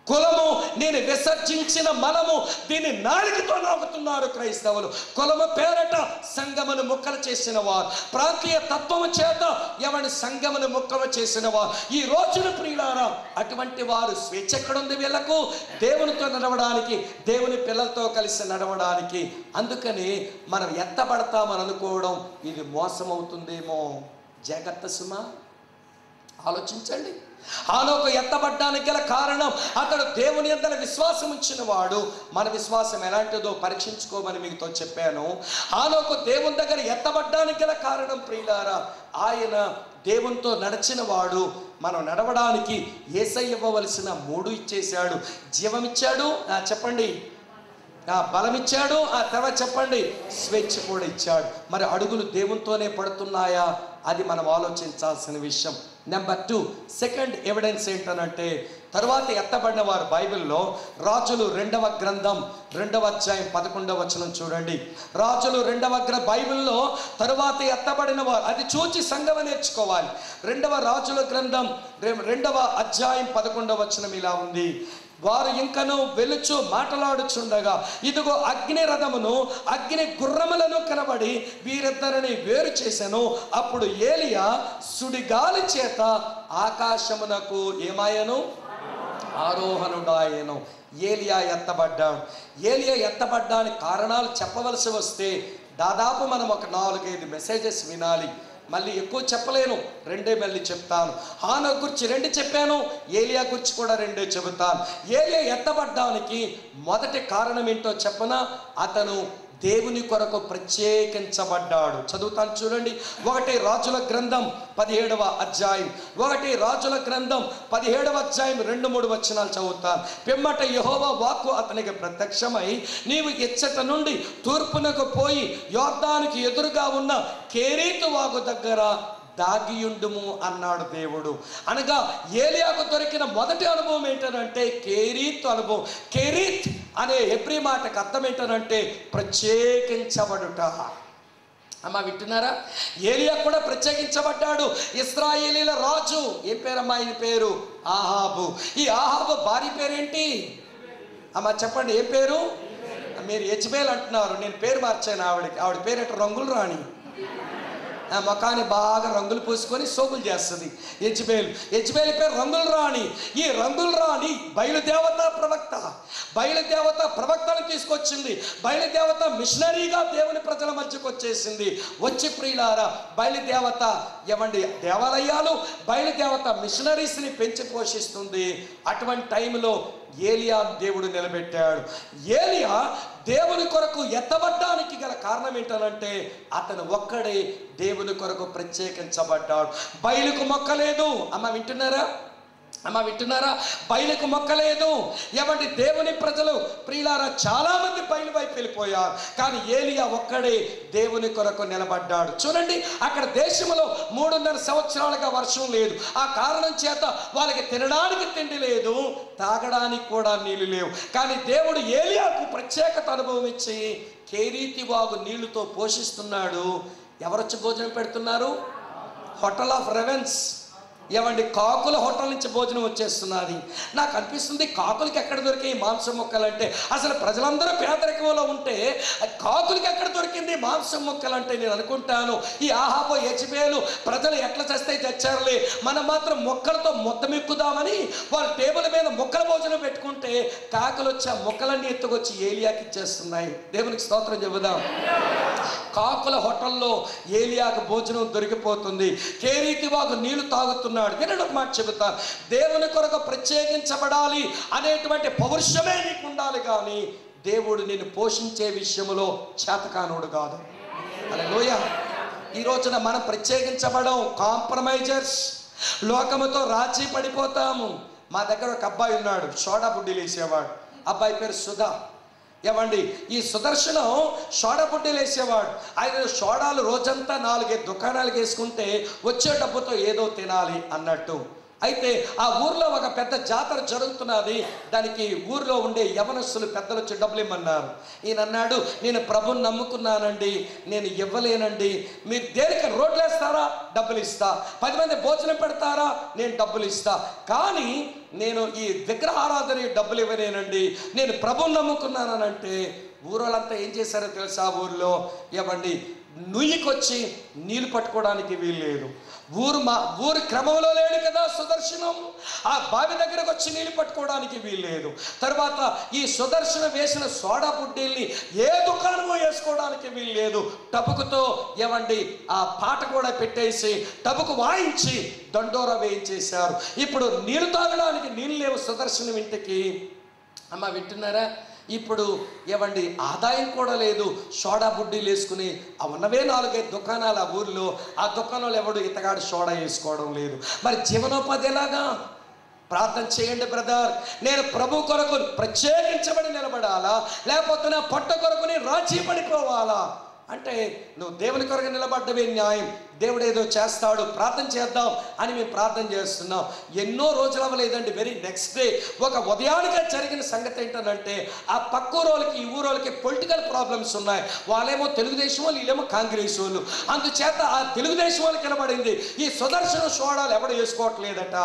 కులము నేను విసర్జించిన మలము, దీన్ని నాలికతో నాకుతున్నారు క్రైస్తవులు. కులము పేరట సంఘమును ముక్కలు చేసిన వారు, ప్రాంతీయ తత్వము చేత ఎవరి సంఘమును ముక్కలు చేసిన వారు ఈ రోజున ప్రియులారా, అటువంటి వారు స్వేచ్ఛ ఎక్కడుంది వీళ్ళకు? దేవునితో నడవడానికి, దేవుని పిల్లలతో కలిసి నడవడానికి. అందుకని మనం ఎత్తబడతామని అనుకోవడం ఇది మోసం అవుతుందేమో. జాగ్రత్త సుమా, ఆలోచించండి. హానోకు ఎత్తబడ్డానికి గల కారణం అతడు దేవుని యందు విశ్వాసం ఉంచిన వాడు. మన విశ్వాసం ఎలాంటిదో పరీక్షించుకోమని మీతో చెప్పాను. హానోకు దేవుని దగ్గర ఎత్తబడ్డానికి గల కారణం ప్రియులారా, ఆయన దేవునితో నడిచిన వాడు. మనం నడవడానికి యేసయ్య ఇవ్వవలసిన 3 ఇచ్చేశాడు. జీవమిచ్చాడు, చెప్పండి, బలమిచ్చాడు, ఆ తర్వాత చెప్పండి, స్వేచ్ఛ కూడా ఇచ్చాడు. మరి అడుగులు దేవునితోనే పడుతున్నాయా? అది మనం ఆలోచించాల్సిన విషయం. నెంబర్ 2, సెకండ్ ఎవిడెన్స్ ఏంటనంటే, తరువాత ఎత్తబడిన వారు బైబిల్లో రాజులు 2వ గ్రంథం 2వ అధ్యాయం 11వ వచనం చూడండి. రాజులు 2వ బైబిల్లో తరువాత ఎత్తబడిన వారు, అది చూచి సంఘం నేర్చుకోవాలి. 2వ రాజుల గ్రంథం 2వ అధ్యాయం 11వ వచనం ఇలా ఉంది. వారు ఇంకను వెలుచు మాటలాడుచుండగా ఇదిగో అగ్ని రథమును అగ్ని గుర్రములను కనబడి వీరిద్దరిని వేరు చేసెను. అప్పుడు ఏలియా సుడిగాలి చేత ఆకాశమునకు ఏమాయను? ఆరోహణుడాయను. ఏలియా ఎత్తబడ్డాడు. ఏలియా ఎత్తబడ్డానికి కారణాలు చెప్పవలసి వస్తే దాదాపు మనం ఒక 4-5 మెసేజెస్ వినాలి. మళ్ళీ ఎక్కువ చెప్పలేను, 2 మళ్ళీ చెప్తాను. హానోకు గురించి 2 చెప్పాను, ఏలియా గురించి కూడా 2 చెబుతాను. ఏలియా ఎత్తబడ్డానికి మొదటి కారణం ఏంటో చెప్పనా? అతను దేవుని కొరకు ప్రత్యేకించబడ్డాడు. చదువుతాను చూడండి. 1 రాజుల గ్రంథం 17వ అధ్యాయం 1 రాజుల గ్రంథం 17వ అధ్యాయం 2-3 వచనాలు చదువుతాను. పిమ్మట యెహోవా వాక్కు అతనికి ప్రత్యక్షమై, నీవు ఇచ్చట నుండి తూర్పునకు పోయి యోర్దానుకి ఎదురుగా ఉన్న కేరీతు వాగు దగ్గర దాగియుండుము అన్నాడు దేవుడు. అనగా ఏలియాకు దొరికిన మొదటి అనుభవం ఏంటంటే కేరీత్ అనుభవం. కేరీత్ అనే హెబ్రీ మాటకు అర్థం ఏంటంటే ప్రత్యేకించబడుట. అమ్మ వింటున్నారా? ఏలియా కూడా ప్రత్యేకించబడ్డాడు. ఇశ్రాయేలీల రాజు, ఏం పేరమ్మా ఆయన పేరు? ఆహాబు. ఈ ఆహాబు భార్య పేరేంటి అమ్మ చెప్పండి, ఏం పేరు? మీరు యెజ్బేల్ అంటున్నారు, నేను పేరు మార్చాను ఆవిడకి. ఆవిడ పేరేంట? రంగులు రాణి. ముఖాన్ని బాగా రంగులు పూసుకొని సోగులు చేస్తుంది యెజ్బేలు. యెజ్బేలు పేరు రంగుల రాణి. ఈ రంగుల రాణి బయలుదేవత ప్రవక్త. బయలుదేవత ప్రవక్తను తీసుకొచ్చింది. బయలుదేవత మిషనరీగా దేవుని ప్రజల మధ్యకు వచ్చేసింది. వచ్చి ప్రియులారా, బయలుదేవత ఏమండి దేవాలయాలు, బయలుదేవత మిషనరీస్ని పెంచి పోషిస్తుంది. అటువంటి టైంలో ఏలియా దేవుడు నిలబెట్టాడు. ఏలియా దేవుని కొరకు ఎత్తబడ్డానికి గల కారణం ఏంటంటే అతను ఒక్కడే దేవుని కొరకు ప్రత్యేకించబడ్డాడు. బయలుకు మొక్కలేదు. అమ్మ వింటున్నారా? బయలుకు మొక్కలేదు. ఏమంటే దేవుని ప్రజలు ప్రియులారా చాలా మంది బయలు వైపు వెళ్ళిపోయారు. కానీ ఏలియా ఒక్కడే దేవుని కొరకు నిలబడ్డాడు. చూడండి, అక్కడ దేశంలో 3.5 సంవత్సరాలుగా వర్షం లేదు. ఆ కారణం చేత వాళ్ళకి తినడానికి తిండి లేదు, తాగడానికి కూడా నీళ్లు లేవు. కానీ దేవుడు ఏలియాకు ప్రత్యేకత అనుభవం ఇచ్చి కేరీతి వాగు నీళ్లతో పోషిస్తున్నాడు. ఎవరొచ్చి భోజనం పెడుతున్నారు? Hotel of ravens. ఏమండి కాకుల హోటల్ నుంచి భోజనం వచ్చేస్తున్నది. నాకు అనిపిస్తుంది కాకులకి ఎక్కడ దొరికాయి మాంసం ముక్కలంటే? అసలు ప్రజలందరూ పేదరికంలో ఉంటే కాకులకి ఎక్కడ దొరికింది మాంసం ముక్కలంటే? నేను అనుకుంటాను ఈ ఆహాబు యెజ్బేలు ప్రజలు ఎట్లా చేస్తే చచ్చారులే, మనం మాత్రం మొక్కలతో మొత్తమెక్కుదామని వాళ్ళ టేబుల్ మీద మొక్కల భోజనం పెట్టుకుంటే కాకులు వచ్చి ఆ మొక్కలన్నీ ఎత్తుకొచ్చి ఏలియాకి ఇచ్చేస్తున్నాయి. దేవునికి స్తోత్రం చెబుదాం. కాకుల హోటల్లో ఏలియాకు భోజనం దొరికిపోతుంది. కేరీతి వాగు నీళ్లు తాగుతున్నాడు. వినడు మాట చెబుతాను, దేవుని కొరకు ప్రత్యేకించబడాలి అనేటువంటి పౌరుషమే నీకు ఉండాలి. కానీ దేవుడు నిన్ను పోషించే విషయంలో చేతకానుడు కాదు. హల్లెలూయా. ఈ రోజున మనం ప్రత్యేకించబడం కాంప్రమైజర్స్. లోకముతో రాజీ పడిపోతాము. మా దగ్గర ఒక అబ్బాయి ఉన్నాడు, సోడా బుడ్డీలు వేసేవాడు. అబ్బాయి పేరు సుధా. ఏమండి ఈ సుదర్శనం సోడా బుడ్డీలు వేసేవాడు. ఆయన సోడాలు రోజంతా 4-5 దుకాణాలకు వేసుకుంటే వచ్చే డబ్బుతో ఏదో తినాలి అన్నట్టు. అయితే ఆ ఊర్లో ఒక పెద్ద జాతర జరుగుతున్నది. దానికి ఊర్లో ఉండే యవనస్తులు పెద్దలు వచ్చి డబ్బులు ఇమ్మన్నారు. ఈయన అన్నాడు, నేను ప్రభుని నమ్ముకున్నానండి, నేను ఇవ్వలేనండి. మీరు దేనికి రోడ్లు వేస్తారా, డబ్బులు ఇస్తా. 10 మంది భోజనం పెడతారా, నేను డబ్బులు ఇస్తా. కానీ నేను ఈ విగ్రహారాధన డబ్బులు ఇవ్వలేనండి, నేను ప్రభుని నమ్ముకున్నానంటే ఊరోళ్ళంతా ఏం చేశారో తెలుసా? ఊరిలో ఏమండి, నుయ్యికొచ్చి నీళ్ళు పట్టుకోవడానికి వీల్లేదు. ఊరు క్రమంలో లేడు కదా సుదర్శనం. ఆ బావి దగ్గరకు వచ్చి నీళ్ళు పట్టుకోవడానికి వీల్లేదు. తర్వాత ఈ సుదర్శనం వేసిన సోడా బుడ్డీల్ని ఏ దుకాణమో వేసుకోవడానికి వీల్లేదు. టబుకుతో ఏమండి ఆ పాట కూడా పెట్టేసి టబుకు వాయించి దండోరా వేయించేశారు. ఇప్పుడు నీళ్ళు తాగడానికి నీళ్ళు లేవు సుదర్శనం ఇంటికి. అమ్మ వింటున్నారా? ఇప్పుడు ఏమండి ఆదాయం కూడా లేదు. సోడా బుడ్డీలు వేసుకుని ఉన్నవే 4-5 దుకాణాలు ఆ ఊర్లో. ఆ దుకాణంలో ఎవడు ఇతగాడు సోడా వేసుకోవడం లేదు. మరి జీవనోపాధి ఎలాగా? ప్రార్థన చేయండి బ్రదర్. నేను ప్రభు కొరకు ప్రత్యేకించబడి నిలబడాలా, లేకపోతే నా పొట్ట కొరకు నేను రాజీ పడిపోవాలా? అంటే నువ్వు దేవుని కొరకు నిలబడ్డవే న్యాయం. దేవుడు ఏదో చేస్తాడు, ప్రార్థన చేద్దాం అని మేము ప్రార్థన చేస్తున్నాం. ఎన్నో రోజులు అవ్వలేదండి, వెరీ నెక్స్ట్ డే ఒక ఉదయానికే జరిగిన సంగతి ఏంటంటే, ఆ పక్క ఊరోళ్ళకి ఈ ఊరోళ్ళకి పొలిటికల్ ప్రాబ్లమ్స్ ఉన్నాయి. వాళ్ళేమో తెలుగుదేశం వాళ్ళు, వీళ్ళేమో కాంగ్రెస్ వాళ్ళు. అందుచేత ఆ తెలుగుదేశం వాళ్ళకి నిలబడింది. ఈ సుదర్శన సోడాలు ఎవడు వేసుకోవట్లేదట.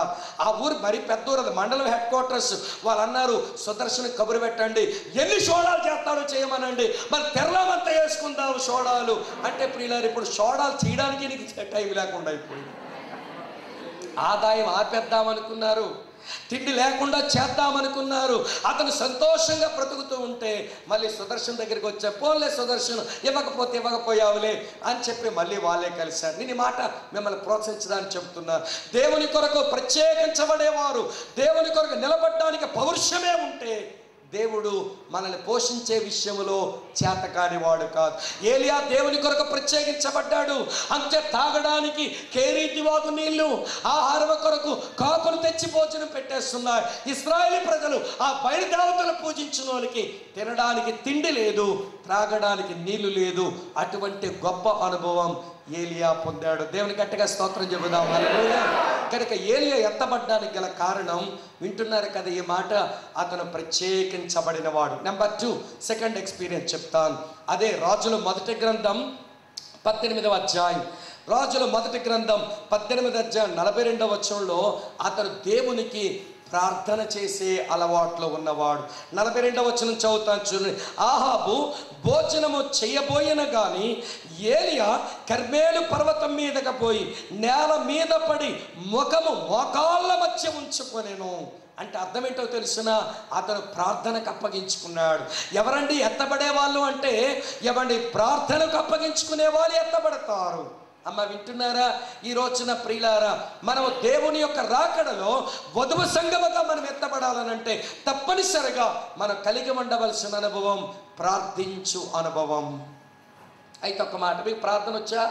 ఆ ఊరు మరి పెద్ద ఊరు, అది మండలం హెడ్ క్వార్టర్స్. వాళ్ళు అన్నారు, సుదర్శన కబురు పెట్టండి, ఎన్ని సోడాలు చేస్తాడో చేయమనండి, మరి తెరలామంతా వేసుకుందాం సోడాలు అంటే. ప్రియులారు, ఇప్పుడు సోడాలు చేయడానికి నీకు టైం లేకుండా అయిపోయింది. ఆదాయం ఆపేద్దామనుకున్నారు, తిండి లేకుండా చేద్దామనుకున్నారు. అతను సంతోషంగా బ్రతుకుతూ ఉంటే మళ్ళీ సుదర్శన్ దగ్గరికి వచ్చా, పోన్లే సుదర్శన్ ఇవ్వకపోతే ఇవ్వకపోయావులే అని చెప్పి మళ్ళీ వాళ్ళే కలిశారు. నేను ఈ మాట మిమ్మల్ని ప్రోత్సహించడానికి చెబుతున్నారు. దేవుని కొరకు ప్రత్యేకించబడేవారు, దేవుని కొరకు నిలబడడానికి పౌరుషమే ఉంటే దేవుడు మనల్ని పోషించే విషయంలో చేతకాని వాడు కాదు. ఏలియా దేవుని కొరకు ప్రత్యేకించబడ్డాడు. అంతే తాగడానికి కేరీతి వాగు నీళ్లు, ఆహారం కొరకు కాకులు తెచ్చి భోజనం పెట్టేస్తున్నారు. ఇశ్రాయేలు ప్రజలు ఆ బయలుదేవతలు పూజించిన వాళ్ళకి తినడానికి తిండి లేదు, త్రాగడానికి నీళ్లు లేదు. అటువంటి గొప్ప అనుభవం ఏలియా పొందాడు. దేవుని గట్టిగా స్తోత్రం చెబుదాం. హల్లెలూయా. కనుక ఏలియా ఎత్తబడ్డానికి గల కారణం వింటున్నారు కదా ఈ మాట, అతను ప్రత్యేకించబడిన వాడు. నెంబర్ 2 సెకండ్ ఎక్స్పీరియన్స్ చెప్తాను. అదే రాజుల మొదటి గ్రంథం 18వ అధ్యాయం. రాజుల మొదటి గ్రంథం 18వ అధ్యాయం 42వ వచనంలో అతను దేవునికి ప్రార్థన చేసే అలవాట్లో ఉన్నవాడు. 42వ వచనం చదువుతాను చూడండి. ఆహాబు భోజనము చేయబోయిన కానీ ఏలియా కర్మేలు పర్వతం మీదకి పోయి నేల మీద పడి ముఖము మోకాళ్ళ మధ్య ఉంచుకొనెను. అంటే అర్థం ఏంటో తెలుసిన, అతను ప్రార్థనకు అప్పగించుకున్నాడు. ఎవరండి ఎత్తబడే వాళ్ళు అంటే, ఎవరండి ప్రార్థనకు అప్పగించుకునే వాళ్ళు ఎత్తబడతారు. అమ్మ వింటున్నారా? ఈ రోజున ప్రియులారా, మనం దేవుని యొక్క రాకడలో వధువు సంగముగా మనం ఎత్తబడాలనంటే తప్పనిసరిగా మనం కలిగి ఉండవలసిన అనుభవం ప్రార్థించు అనుభవం. అయితే ఒక మాట, మీకు ప్రార్థన వచ్చా?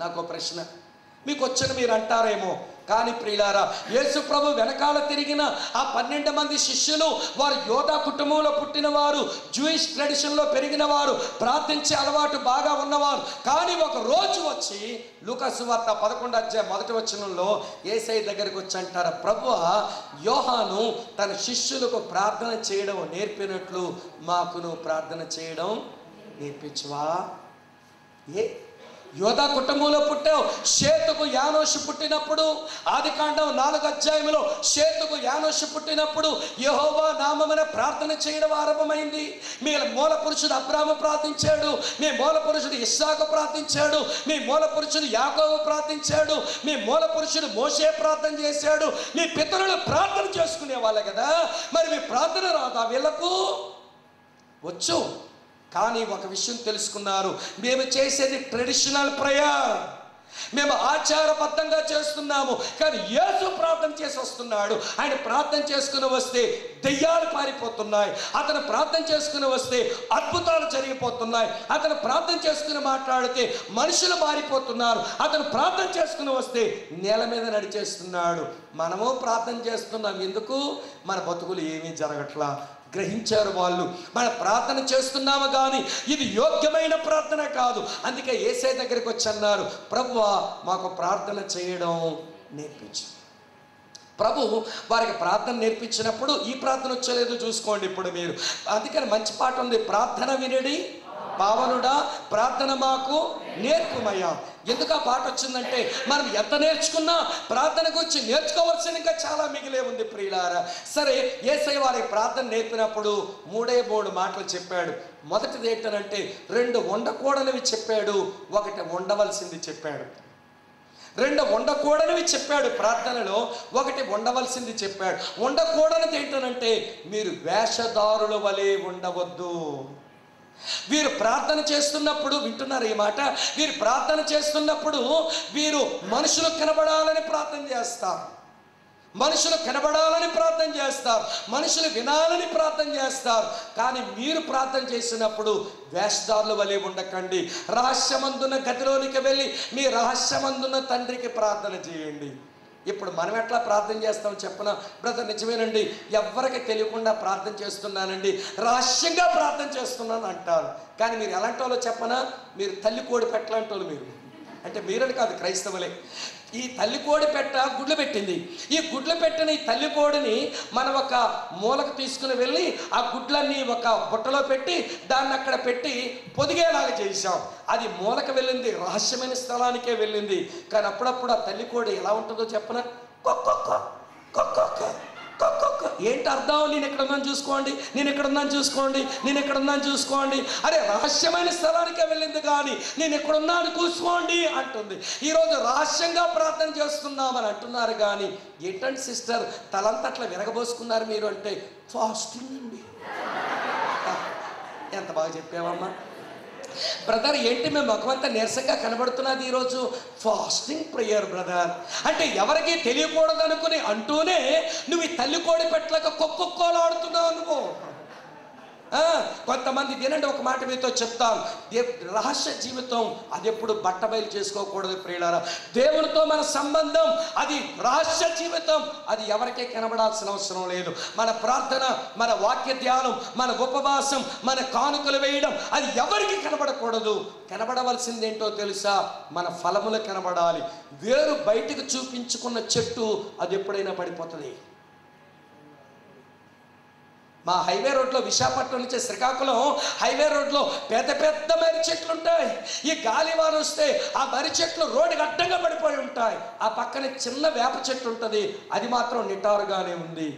నాకు ప్రశ్న. మీకు వచ్చని మీరు అంటారేమో, కానీ ప్రియులారా, యేసు ప్రభు వెనకాల తిరిగిన ఆ 12 మంది శిష్యులు వారు యోధా కుటుంబంలో పుట్టినవారు, జూయిష్ ట్రెడిషన్లో పెరిగిన వారు, ప్రార్థించే అలవాటు బాగా ఉన్నవారు. కానీ ఒక రోజు వచ్చి లూకా సువార్త 11వ అధ్యాయం 1వ వచనంలో యేసయ్య దగ్గరికి వచ్చి అంటారు, ప్రభువా, యోహాను తన శిష్యులకు ప్రార్థన చేయడం నేర్పినట్లు మాకు నువ్వు ప్రార్థన చేయడం నేర్పించువా? యోధా కుటుంబంలో పుట్టావు. షేతుకు యానోషు పుట్టినప్పుడు, ఆదికాండం 4వ అధ్యాయంలో షేతుకు యానోషు పుట్టినప్పుడు యెహోవా నామమున ప్రార్థన చేయడం ఆరంభమైంది. మీ మూల పురుషుడు అబ్రాహాము ప్రార్థించాడు, మీ మూల పురుషుడు ఇస్సాకు ప్రార్థించాడు, మీ మూల పురుషుడు యాకోబు ప్రార్థించాడు, మీ మూల పురుషుడు మోషే ప్రార్థన చేశాడు. మీ పితరులు ప్రార్థన చేసుకునే వాళ్ళే కదా. మరి మీ ప్రార్థన రాదా వీళ్ళకు? వచ్చు. కానీ ఒక విషయం తెలుసుకున్నారు, మేము చేసేది ట్రెడిషనల్ ప్రేయర్, మేము ఆచారబద్ధంగా చేస్తున్నాము. కానీ యేసు ప్రార్థన చేసి వస్తున్నాడు. ఆయన ప్రార్థన చేసుకుని వస్తే దెయ్యాలు పారిపోతున్నాయి, అతను ప్రార్థన చేసుకుని వస్తే అద్భుతాలు జరిగిపోతున్నాయి, అతను ప్రార్థన చేసుకుని మాట్లాడితే మనుషులు మారిపోతున్నారు, అతను ప్రార్థన చేసుకుని వస్తే నేల మీద నడిచేస్తున్నాడు. మనము ప్రార్థన చేస్తున్నాం, ఎందుకు? మన బతుకులు ఏమీ జరగట్లా. గ్రహించారు వాళ్ళు. మన ప్రార్థన చేస్తున్నాము కానీ ఇది యోగ్యమైన ప్రార్థన కాదు. అందుకే యేసయ్య దగ్గరికి వచ్చి అన్నారు, ప్రభువా, మాకు ప్రార్థన చేయడం నేర్పించు. ప్రభు వారికి ప్రార్థన నేర్పించినప్పుడు ఈ ప్రార్థన వచ్చలేదో చూసుకోండి ఇప్పుడు మీరు. అందుకని మంచి పాట ఉంది, ప్రార్థన వినడి పావనుడా ప్రార్థన మాకు నేర్పుమయ్యా. ఎందుకు ఆ పాట వచ్చిందంటే మనం ఎంత నేర్చుకున్నా ప్రార్థన గురించి నేర్చుకోవాల్సిన ఇంకా చాలా మిగిలే ఉంది ప్రియులారా. సరే, యేసయ్య వారికి ప్రార్థన నేర్పినప్పుడు 3 మాటలు చెప్పాడు. మొదటిది ఏంటంటే 2 ఉండకూడనివి చెప్పాడు, 1 ఉండవలసింది చెప్పాడు. 2 ఉండకూడనివి చెప్పాడు ప్రార్థనలో, 1 ఉండవలసింది చెప్పాడు. ఉండకూడనిది ఏంటనంటే మీరు వేషధారుల వలె ఉండవద్దు. వీరు ప్రార్థన చేస్తున్నప్పుడు, వింటున్నారు ఈ మాట, వీరు ప్రార్థన చేస్తున్నప్పుడు వీరు మనుషులు కనబడాలని ప్రార్థన చేస్తారు, మనుషులు కనబడాలని ప్రార్థన చేస్తారు, మనుషులు వినాలని ప్రార్థన చేస్తారు. కానీ మీరు ప్రార్థన చేసినప్పుడు వేషధారుల వలె ఉండకండి. రహస్యమందున్న గదిలోనికి వెళ్ళి మీ రహస్యమందున్న తండ్రికి ప్రార్థన చేయండి. ఇప్పుడు మనం ఎట్లా ప్రార్థన చేస్తాం చెప్పనా బ్రదర్? నిజమేనండి, ఎవరికి తెలియకుండా ప్రార్థన చేస్తున్నానండి, రహస్యంగా ప్రార్థన చేస్తున్నాను అంటారు. కానీ మీరు ఎలాంటి వాళ్ళో చెప్పనా? మీరు తల్లి కోడి పెట్టలాంటి వాళ్ళు. మీరు అంటే మీరని కాదు, క్రైస్తవులే. ఈ తల్లి కోడి పెట్ట గుడ్లు పెట్టింది. ఈ గుడ్లు పెట్టిన ఈ తల్లి కోడిని మనం ఒక మూలకు తీసుకుని వెళ్ళి ఆ గుడ్లన్నీ ఒక బుట్టలో పెట్టి దాన్ని అక్కడ పెట్టి పొదిగేలాగా చేసాం. అది మూలకు వెళ్ళింది, రహస్యమైన స్థలానికే వెళ్ళింది. కానీ అప్పుడప్పుడు ఆ తల్లి కోడి ఎలా ఉంటుందో చెప్పనా? కొక్కొక్క కొక్కొక్క కొక్కొక్క. ఏంటి అర్థం? నేను ఎక్కడ ఉన్నాను చూసుకోండి, నేను ఎక్కడ ఉన్నాను చూసుకోండి, నేను ఎక్కడ ఉన్నాను చూసుకోండి. అరే, రహస్యమైన స్థలానికే వెళ్ళింది కానీ నేను ఎక్కడున్నాను చూసుకోండి అంటుంది. ఈరోజు రహస్యంగా ప్రార్థన చేస్తున్నామని అంటున్నారు కానీ ఏంటంటే సిస్టర్ తలంతట్లా విరగబోసుకున్నారు మీరు అంటే ఫాస్టింగ్ అండి. ఎంత బాగా చెప్పావమ్మా బ్రదర్. ఏంటి మేము ముఖమంతా నీరసంగా కనబడుతున్నది ఈరోజు? Fasting prayer brother. అంటే ఎవరికి తెలియకూడదు అనుకుని అంటూనే నువ్వు ఈ తల్లి కోడి పెట్టలేక కొక్కొక్కోలాడుతున్నావు నువ్వు. కొంతమంది వినండి, ఒక మాట మీతో చెప్తాను. రహస్య జీవితం అది ఎప్పుడు బట్టబయలు చేసుకోకూడదు ప్రియులారా. దేవునితో మన సంబంధం అది రహస్య జీవితం, అది ఎవరికీ కనబడాల్సిన అవసరం లేదు. మన ప్రార్థన, మన వాక్య ధ్యానం, మన ఉపవాసం, మన కానుకలు వేయడం అది ఎవరికి కనబడకూడదు. కనబడవలసింది ఏంటో తెలుసా? మన ఫలములు కనబడాలి. వేరు బయటకు చూపించుకున్న చెట్టు అది ఎప్పుడైనా పడిపోతుంది. మా హైవే రోడ్లో, విశాఖపట్నం నుంచి శ్రీకాకుళం హైవే రోడ్లో పెద్ద పెద్ద మర్రి చెట్లు ఉంటాయి. ఈ గాలివాన వస్తే ఆ మర్రి చెట్లు రోడ్డుకి అడ్డంగా పడిపోయి ఉంటాయి. ఆ పక్కన చిన్న వేప చెట్టు ఉంటుంది, అది మాత్రం నిటారుగానే ఉంది.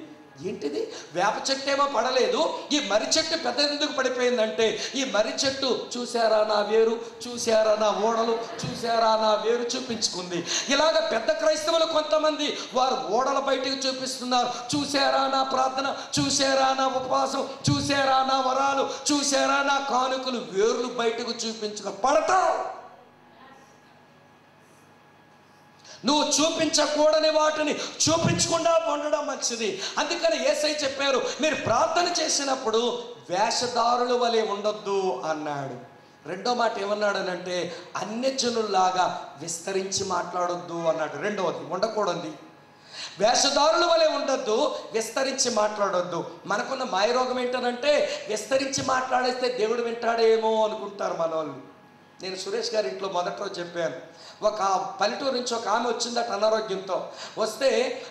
ఏంటిది? వేప చెట్టు ఏమో పడలేదు, ఈ మర్రి చెట్టు పెద్ద ఎందుకు పడిపోయిందంటే ఈ మర్రి చెట్టు చూసారా నా వేరు, చూసారా నా ఓడలు, చూసారా నా వేరు చూపించుకుంది. ఇలాగ పెద్ద క్రైస్తవులు కొంతమంది వారు ఓడల బయటకు చూపిస్తున్నారు. చూసారా నా ప్రార్థన, చూసారా నా ఉపవాసం, చూసారా నా వరాలు, చూసారా నా కానుకలు. వేర్లు బయటకు చూపించుకో పడతావు. నువ్వు చూపించకూడని వాటిని చూపించకుండా ఉండడం మంచిది. అందుకని యేసయ్య చెప్పారు, మీరు ప్రార్థన చేసినప్పుడు వేషధారుల వలె ఉండొద్దు అన్నాడు. రెండో మాట ఏమన్నాడనంటే అన్యజనుల్లాగా విస్తరించి మాట్లాడొద్దు అన్నాడు. రెండవది ఉండకూడదు, వేషధారుల వలె ఉండొద్దు, విస్తరించి మాట్లాడొద్దు. మనకున్న మాయరోగం ఏంటనంటే విస్తరించి మాట్లాడేస్తే దేవుడు వింటాడేమో అనుకుంటారు మనోళ్ళు. నేను సురేష్ గారి ఇంట్లో మొదటి రోజు చెప్పాను, ఒక పల్లెటూరు నుంచి ఒక ఆమె వచ్చిందట అనారోగ్యంతో. వస్తే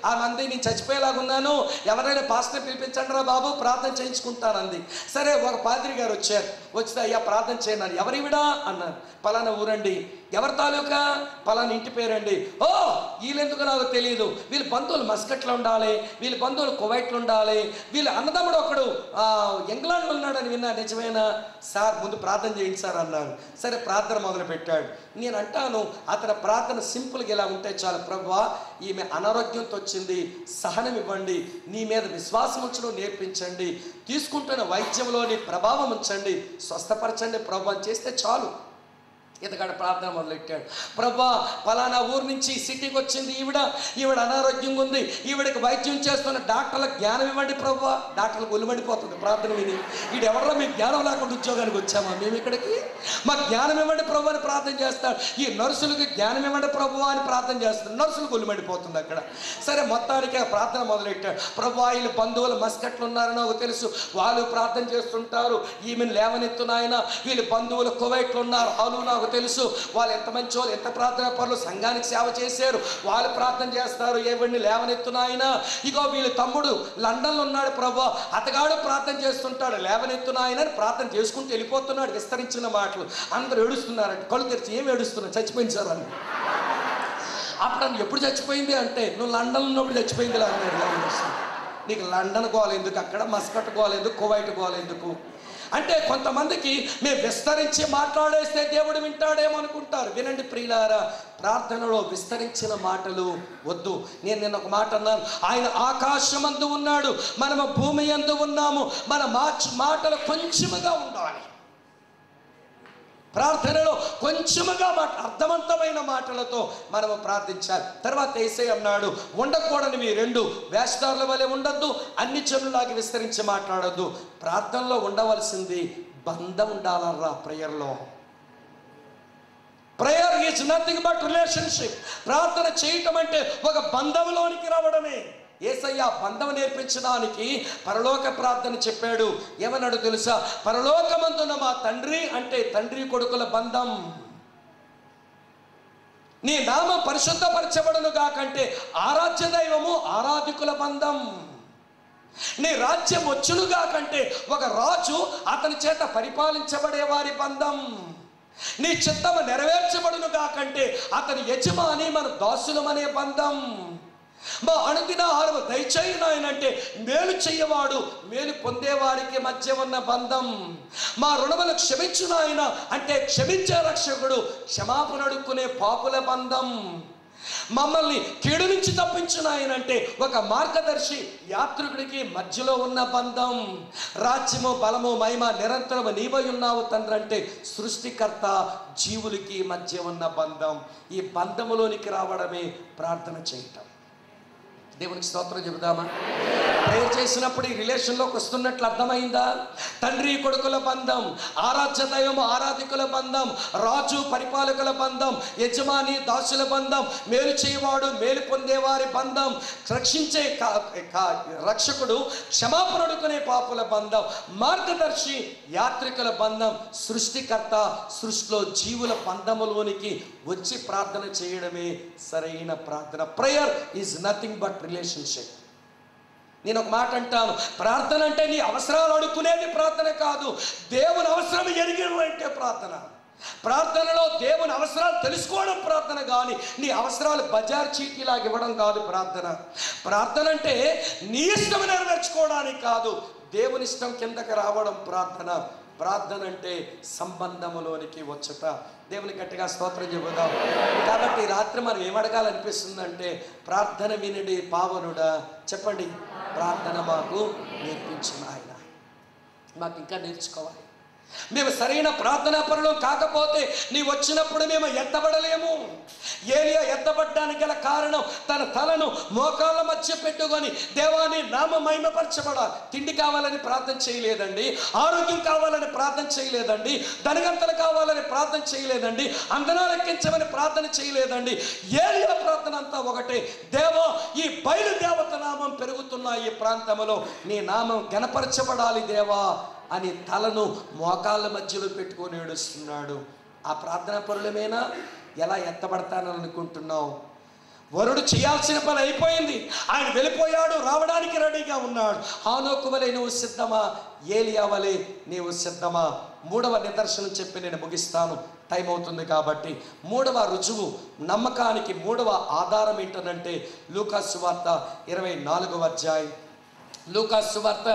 ఆ మంది నేను చచ్చిపోయేలాగున్నాను, ఎవరైనా పాస్టర్ పిలిపించండి రా బాబు ప్రార్థన చేయించుకుంటానంది. సరే, ఒక పాద్రి గారు వచ్చారు. వచ్చితే అయ్యా ప్రార్థన చేయను. ఎవరివిడా అన్నారు. పలానా ఊరండి. ఎవరి తాలూకా? పలానా ఇంటి పేరండి. ఓ, వీళ్ళెందుకు నాకు తెలియదు, వీళ్ళ బంధువులు మస్కట్లో ఉండాలి, వీళ్ళ బంధువులు కువైట్లో ఉండాలి, వీళ్ళ అన్నదమ్ముడు ఒకడు ఇంగ్లాండ్లో ఉన్నాడని విన్నా, నిజమేనా సార్? ముందు ప్రార్థన చేయండి సార్ అన్నారు. సరే, ప్రార్థన మొదలు పెట్టాడు. నేను అంటాను అతని ప్రార్థన సింపుల్గా ఇలా ఉంటే చాలు. ప్రభువా, ఈమె అనారోగ్యంతో వచ్చింది, సహనం ఇవ్వండి, నీ మీద విశ్వాసం ఉంచడం నేర్పించండి, తీసుకుంటున్న వైద్యంలోని ప్రభావం ఉంచండి, స్వస్థపరచండి ప్రభు అని చేస్తే చాలు. ఇతగాడు ప్రార్థన మొదలెట్టాడు. ప్రభా, పలానా ఊరు నుంచి సిటీకి వచ్చింది ఈవిడ అనారోగ్యంగా ఉంది, ఈవిడికి వైద్యం చేస్తున్న డాక్టర్లకు జ్ఞానం ఇవ్వండి ప్రభా. డాక్టర్లకు ఒలిమండిపోతుంది ప్రార్థన విని. వీడు ఎవరో మీకు జ్ఞానం లేకుండా ఉద్యోగానికి వచ్చామా మేము ఇక్కడికి? మాకు జ్ఞానం ఇవ్వండి ప్రభు అని ప్రార్థన చేస్తాడు. ఈ నర్సులకి జ్ఞానం ఇవ్వండి ప్రభు అని ప్రార్థన చేస్తాడు. నర్సులకు ఒలిమండిపోతుంది అక్కడ. సరే, మొత్తానికి ఆ ప్రార్థన మొదలెట్టాడు. ప్రభు, వీళ్ళ బంధువులు మస్కట్లు ఉన్నారని నాకు తెలుసు, వాళ్ళు ప్రార్థన చేస్తుంటారు, ఈమెను లేవనెత్తునాయన. వీళ్ళ బంధువులు కువైట్లో ఉన్నారు, వాళ్ళు నాకు తెలుసు, వాళ్ళు ఎంత మంచి వాళ్ళు, ఎంత ప్రార్థన పరులు, సంఘానికి సేవ చేశారు, వాళ్ళు ప్రార్థన చేస్తారు, ఎవరిని లేవనెత్తునాయన. ఇగో వీళ్ళ తమ్ముడు లండన్లో ఉన్నాడు ప్రభు, అతగాడు ప్రార్థన చేస్తుంటాడు, లేవనెత్తునాయన అని ప్రార్థన చేసుకుంటూ వెళ్ళిపోతున్నాడు. విస్తరించిన మాటలు. అందరూ ఏడుస్తున్నారంట, కళ్ళు తెరిచి ఏమి ఏడుస్తున్నారు, చచ్చిపోయింది సార్ అని. అప్పుడు అని ఎప్పుడు చచ్చిపోయింది అంటే, నువ్వు లండన్లో ఉన్నప్పుడు చచ్చిపోయింది అన్నాడు. నీకు లండన్ గోలెందుకు, అక్కడ మస్కట్ గోలెందుకు, కువైట్ గోలెందుకు అంటే కొంతమందికి మేము విస్తరించి మాట్లాడేస్తే దేవుడు వింటాడేమో అనుకుంటారు. వినండి ప్రియులారా, ప్రార్థనలో విస్తరించిన మాటలు వద్దు. నేను నిన్న ఒక మాట అన్నాను, ఆయన ఆకాశమందు ఉన్నాడు, మనము భూమి యందు ఉన్నాము. మన మాటలు కొంచెముగా ఉండాలి. ప్రార్థనలో కొంచెముగా అర్థవంతమైన మాటలతో మనము ప్రార్థించాలి. తర్వాత యేసయ్య అన్నాడు, ఉండకూడనివి రెండు, వేషధారుల వలె ఉండొద్దు, అన్ని జనులాగా విస్తరించి మాట్లాడొద్దు. ప్రార్థనలో ఉండవలసింది బంధం ఉండాలరా. Prayer is nothing but relationship. ప్రార్థన చేయటం అంటే ఒక బంధంలోనికి రావడమే. యేసయ్య బంధం నేర్పించడానికి పరలోక ప్రార్థన చెప్పాడు. ఏమన్నాడు తెలుసా? పరలోకమందున్న మా తండ్రి, అంటే తండ్రి కొడుకుల బంధం. నీ నామం పరిశుద్ధపరచబడును గాకంటే ఆరాధ్య దైవము, ఆరాధికుల బంధం. నీ రాజ్యం వచ్చునుగా కంటే ఒక రాజు, అతని చేత పరిపాలించబడే వారి బంధం. నీ చిత్తము నెరవేర్చబడునుగా కంటే అతని యజమాని, మన దాసులమనే బంధం. మా అనుదిన ఆహారం దయచేయి నాయనంటే మేలు చెయ్యవాడు, మేలు పొందేవాడికి మధ్య ఉన్న బంధం. మా రుణములు క్షమించు నాయన అంటే క్షమించే రక్షకుడు, క్షమాపణ అడుక్కునే పాపుల బంధం. మమ్మల్ని కీడు నుంచి తప్పించు నాయనంటే ఒక మార్గదర్శి, యాత్రికుడికి మధ్యలో ఉన్న బంధం. రాజ్యము, బలము, మహిమ నిరంతరము నీవై ఉన్నావు తండ్రి అంటే సృష్టికర్త, జీవులకి మధ్య ఉన్న బంధం. ఈ బంధములోనికి రావడమే ప్రార్థన చేయటం. దేవునికి స్తోత్రం చెబుదామా? ప్రేయర్ చేసినప్పుడు ఈ రిలేషన్లోకి వస్తున్నట్లు అర్థమైందా? తండ్రి కొడుకుల బంధం, ఆరాధ్య దైవము ఆరాధికుల బంధం, రాజు పరిపాలకుల బంధం, యజమాని దాసుల బంధం, మేలు చేయవాడు మేలు పొందేవారి బంధం, రక్షించే రక్షకుడు క్షమాపణ అడుక్కునే పాపుల బంధం, మార్గదర్శి యాత్రికుల బంధం, సృష్టికర్త సృష్టిలో జీవుల బంధములోనికి వచ్చి ప్రార్థన చేయడమే సరైన ప్రార్థన. Prayer is nothing but relationship. నేను ఒక మాట అంటాను, ప్రార్థన అంటే నీ అవసరాలు అడుక్కునేది ప్రార్థన కాదు, దేవుని అవసరం ఎరిగడం అంటే ప్రార్థన. ప్రార్థనలో దేవుని అవసరాలు తెలుసుకోవడం ప్రార్థన, కానీ నీ అవసరాలు బజార్ చీటీలాగా ఇవ్వడం కాదు ప్రార్థన. ప్రార్థన అంటే నీ ఇష్టం నెరవేర్చుకోవడానికి కాదు, దేవుని ఇష్టం కిందకి రావడం ప్రార్థన. ప్రార్థన అంటే సంబంధములోనికి వచ్చుట. దేవుని గట్టిగా స్తోత్రం చెబుదాం. కాబట్టి రాత్రి మనం ఏమడగాలనిపిస్తుందంటే, ప్రార్థన వినడి పావనుడా, చెప్పండి, ప్రార్థన మాకు నేర్పించిన ఆయన. మాకు ఇంకా నేర్చుకోవాలి. మేము సరైన ప్రార్థనా పరులం కాకపోతే నీ వచ్చినప్పుడు మేము ఎత్తబడలేము. ఏలియా ఎత్తబడ్డానికి గల కారణం, తన తలను మోకాళ్ళ మధ్య పెట్టుకొని దేవాని నామ మహిమపరచబడాలి. తిండి కావాలని ప్రార్థన చేయలేదండి, ఆరోగ్యం కావాలని ప్రార్థన చేయలేదండి, ధనగంతలు కావాలని ప్రార్థన చేయలేదండి, అందనాలు ఎక్కించమని ప్రార్థన చేయలేదండి. ఏలియా ప్రార్థన అంతా ఒకటే, దేవా ఈ బయలు దేవత నామం పెరుగుతున్న ఈ ప్రాంతంలో నీ నామం గణపరచబడాలి దేవా అని తలను మోకాళ్ళ మధ్యలో పెట్టుకొని ఏడుస్తున్నాడు. ఆ ప్రార్థనా పరులమేనా? ఎలా ఎత్తబడతానని అనుకుంటున్నావు? వరుడు చేయాల్సిన పని అయిపోయింది, ఆయన వెళ్ళిపోయాడు, రావడానికి రెడీగా ఉన్నాడు. హానోకు వలె నువ్వు సిద్ధమా? ఏలియా వలె నీవు సిద్ధమా? మూడవ నిదర్శనం చెప్పి నేను ముగిస్తాను, టైం అవుతుంది కాబట్టి. మూడవ రుజువు, నమ్మకానికి మూడవ ఆధారం ఏంటనంటే లూకాసు సువార్త 24వ అధ్యాయం. లూకాసు సువార్త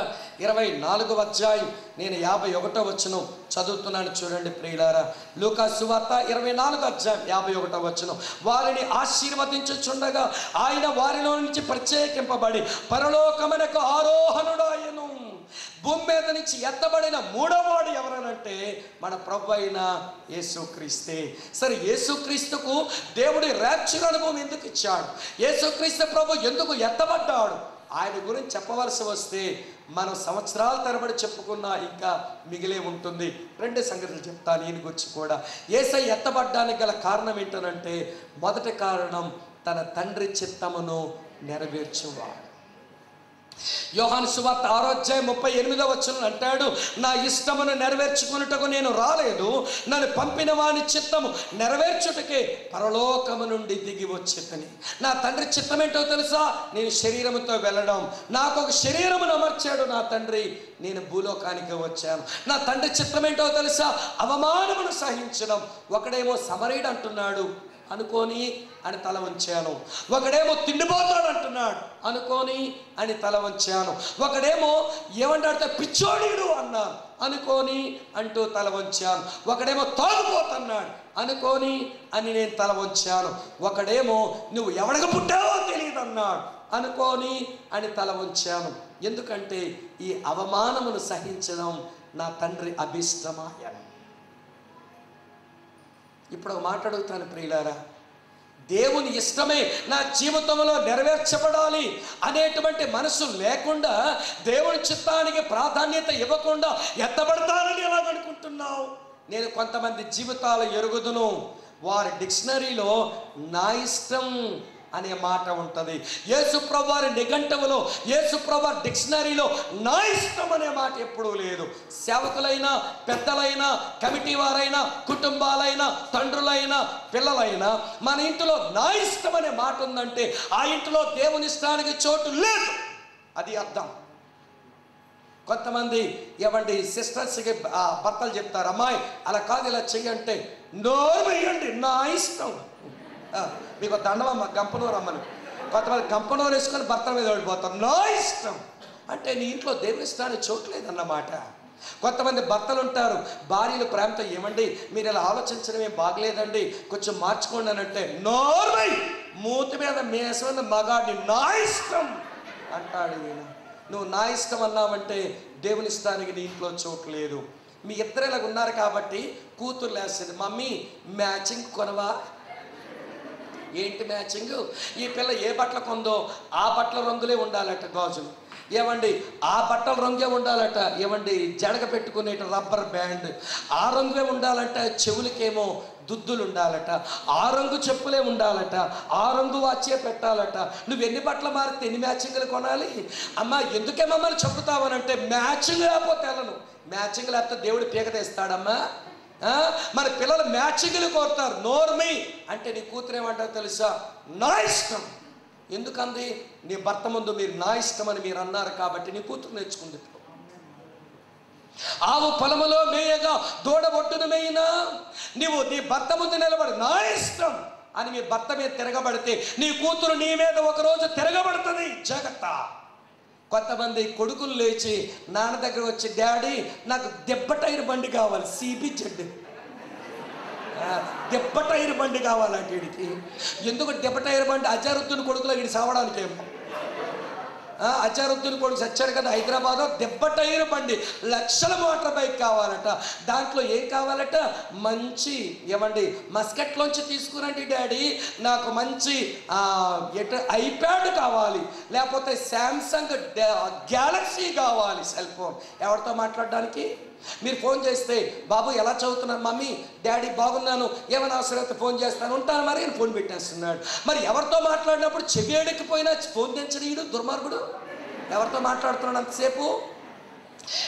24వ అధ్యాయం నేను 51వ వచనం చదువుతున్నాను, చూడండి ప్రియులారా. లూకాసు సువార్త 24వ అధ్యాయం 51వ వచనం. వారిని ఆశీర్వదించుచుండగా ఆయన వారిలో నుంచి ప్రత్యేకింపబడి పరలోకమునకు ఆరోహణుడాయను. భూమి మీద నుంచి ఎత్తబడిన మూడవవాడు ఎవరనంటే మన ప్రభు అయిన యేసుక్రీస్తే. సరే, యేసుక్రీస్తుకు దేవుడి ర్యాప్చర్ అనుభవం ఎందుకు ఇచ్చాడు? యేసుక్రీస్తు ప్రభు ఎందుకు ఎత్తబడ్డాడు? ఆయన గురించి చెప్పవలసి వస్తే మనం సంవత్సరాల తరబడి చెప్పుకున్నా ఇంకా మిగిలే ఉంటుంది. రెండు సంగతులు చెప్తాను ఈయన గురించి కూడా. యేసయ్య ఎత్తబడ్డానికి గల కారణం ఏంటనంటే, మొదటి కారణం తన తండ్రి చిత్తమును నెరవేర్చువాడు. యోహాను సువార్త 6:38 అంటాడు, నా ఇష్టమును నెరవేర్చుకున్నటకు నేను రాలేదు, నన్ను పంపిన వాని చిత్తము నెరవేర్చుటకే పరలోకము నుండి దిగి వచ్చేతని. నా తండ్రి చిత్తం ఏంటో తెలుసా? నేను శరీరముతో వెళ్ళడం. నాకు ఒక శరీరమును అమర్చాడు నా తండ్రి, నేను భూలోకానికి వచ్చాను. నా తండ్రి చిత్తం ఏంటో తెలుసా? అవమానమును సహించడం. ఒకడేమో సమరీడు అంటున్నాడు అనుకోని అని తల వంచాను, ఒకడేమో తిండిపోతాడు అంటున్నాడు అనుకోని అని తల వంచాను, ఒకడేమో ఏమంటాడితే పిచ్చోడీడు అన్నాను అనుకోని అంటూ తల వంచాను, ఒకడేమో తాగుపోతున్నాడు అనుకోని అని నేను తల వంచాను, ఒకడేమో నువ్వు ఎవడికి పుట్టావో తెలియదు అన్నాడు అనుకోని అని తల వంచాను. ఎందుకంటే ఈ అవమానమును సహించడం నా తండ్రి అభిష్టమాయను. ఇప్పుడు ఒక మాట అడుగుతాను ప్రియులారా, దేవుని ఇష్టమే నా జీవితంలో నెరవేర్చబడాలి అనేటువంటి మనసు లేకుండా, దేవుని చిత్తానికి ప్రాధాన్యత ఇవ్వకుండా ఎత్తబడతానని ఎలాగనుకుంటున్నావు? నేను కొంతమంది జీవితాలు ఎరుగుదును, వారి డిక్షనరీలో నా ఇష్టం అనే మాట ఉంటుంది. యేసుప్రభు వారి నిఘంటువులో, యేసుప్రభు వారి డిక్షనరీలో నా ఇష్టం అనే మాట ఎప్పుడూ లేదు. సేవకులైనా, పెద్దలైనా, కమిటీ వారైనా, కుటుంబాలైనా, తండ్రులైనా, పిల్లలైనా, మన ఇంటిలో నా ఇష్టం అనే మాట ఉందంటే ఆ ఇంటిలో దేవుని ఇష్టానికి చోటు లేదు. అది అర్థం. కొంతమంది ఏమండి సిస్టర్స్కి భర్తలు చెప్తారు, అమ్మాయి అలా కాదు ఇలా చెయ్యంటే, నోరు వేయండి నా ఇష్టం. మీకు దండమమ్మ గంపనూరు అమ్మను. కొంతమంది గంపనూరు వేసుకొని భర్త మీద ఓడిపోతారు, నా ఇష్టం అంటే నీ ఇంట్లో దేవుని ఇష్టానికి చోట్లేదన్నమాట. కొంతమంది భర్తలు ఉంటారు, భార్యలు ప్రేమతో ఏమండి మీరు ఇలా ఆలోచించడం ఏం బాగలేదండి, కొంచెం మార్చుకోండి అని అంటే, నోర్మై మూతి మీద మేసమైన మగాడిని నా ఇష్టం అంటాడు. నువ్వు నా ఇష్టం అన్నావంటే దేవుని ఇష్టానికి నీ ఇంట్లో చోటు లేదు. మీ ఇద్దరు ఇలాగ ఉన్నారు కాబట్టి కూతురు లేస్తుంది, మమ్మీ మ్యాచింగ్ కొనవా? ఏంటి మ్యాచింగ్? ఈ పిల్ల ఏ బట్టలు కొందో ఆ బట్టల రంగులే ఉండాలట గాజులు, ఏమండి ఆ బట్టల రంగే ఉండాలట, ఏమండి జడగ పెట్టుకునే రబ్బర్ బ్యాండ్ ఆ రంగులే ఉండాలంట, చెవులకేమో దుద్దులు ఉండాలట, ఆ రంగు చెప్పులే ఉండాలట, ఆ రంగు వాచే పెట్టాలట. నువ్వు ఎన్ని బట్టలు మారితే ఎన్ని మ్యాచింగ్లు కొనాలి? అమ్మ ఎందుకే మమ్మల్ని చెప్పుతావనంటే, మ్యాచింగ్ లేకపోతే వెళ్ళను. మ్యాచింగ్ లేకపోతే దేవుడు పీక తెస్తాడమ్మా. మన పిల్లలు మ్యాచింగ్లు కోరుతారు. నోర్మి అంటే నీ కూతురు ఏమంటారు తెలుసా? నా ఇష్టం. ఎందుకంది? నీ భర్త ముందు మీరు నా ఇష్టం అని మీరు అన్నారు కాబట్టి నీ కూతురు నేర్చుకుంది. ఆవు పొలములో మేయగా దూడ ఒడ్డున మేయినా నీవు నీ భర్త ముందు నిలబడి నా ఇష్టం అని మీ భర్త మీద తిరగబడితే నీ కూతురు నీ మీద ఒకరోజు తిరగబడుతుంది. జాగ్రత్త. కొంతమంది కొడుకులు లేచి నాన్న దగ్గర వచ్చి, డాడీ నాకు దెబ్బ టైర్ బండి కావాలి, CB-Z దెబ్బ టైర్ బండి కావాలంటే వీడికి. ఎందుకు దెబ్బ టైర్ బండి? అజారుద్దీన్ కొడుకులో వీడి సావడానికి ఏమో. అజారుద్దీన్ కొడుకు చచ్చాడు కదా హైదరాబాద్లో, దెబ్బ టైర్ బండి, లక్షల మోటార్ బైక్ కావాలట. దాంట్లో ఏం కావాలట? మంచి ఏమండి మస్కట్లోంచి తీసుకురండి డాడీ, నాకు మంచి ఐప్యాడ్ కావాలి, లేకపోతే శాంసంగ్ గ్యాలక్సీ కావాలి సెల్ ఫోన్. ఎవరితో మాట్లాడడానికి? మీరు ఫోన్ చేస్తే, బాబు ఎలా చదువుతున్నారు? మమ్మీ డాడీ బాగున్నాను, ఏమైనా అవసరమైతే ఫోన్ చేస్తాను, ఉంటాను మరి అని ఫోన్ పెట్టేస్తున్నాడు. మరి ఎవరితో మాట్లాడినప్పుడు చెవి ఎడెక్కిపోయినా ఫోన్ తెంచడీయుడు దుర్మార్గుడు. ఎవరితో మాట్లాడుతున్నాడు అంతసేపు?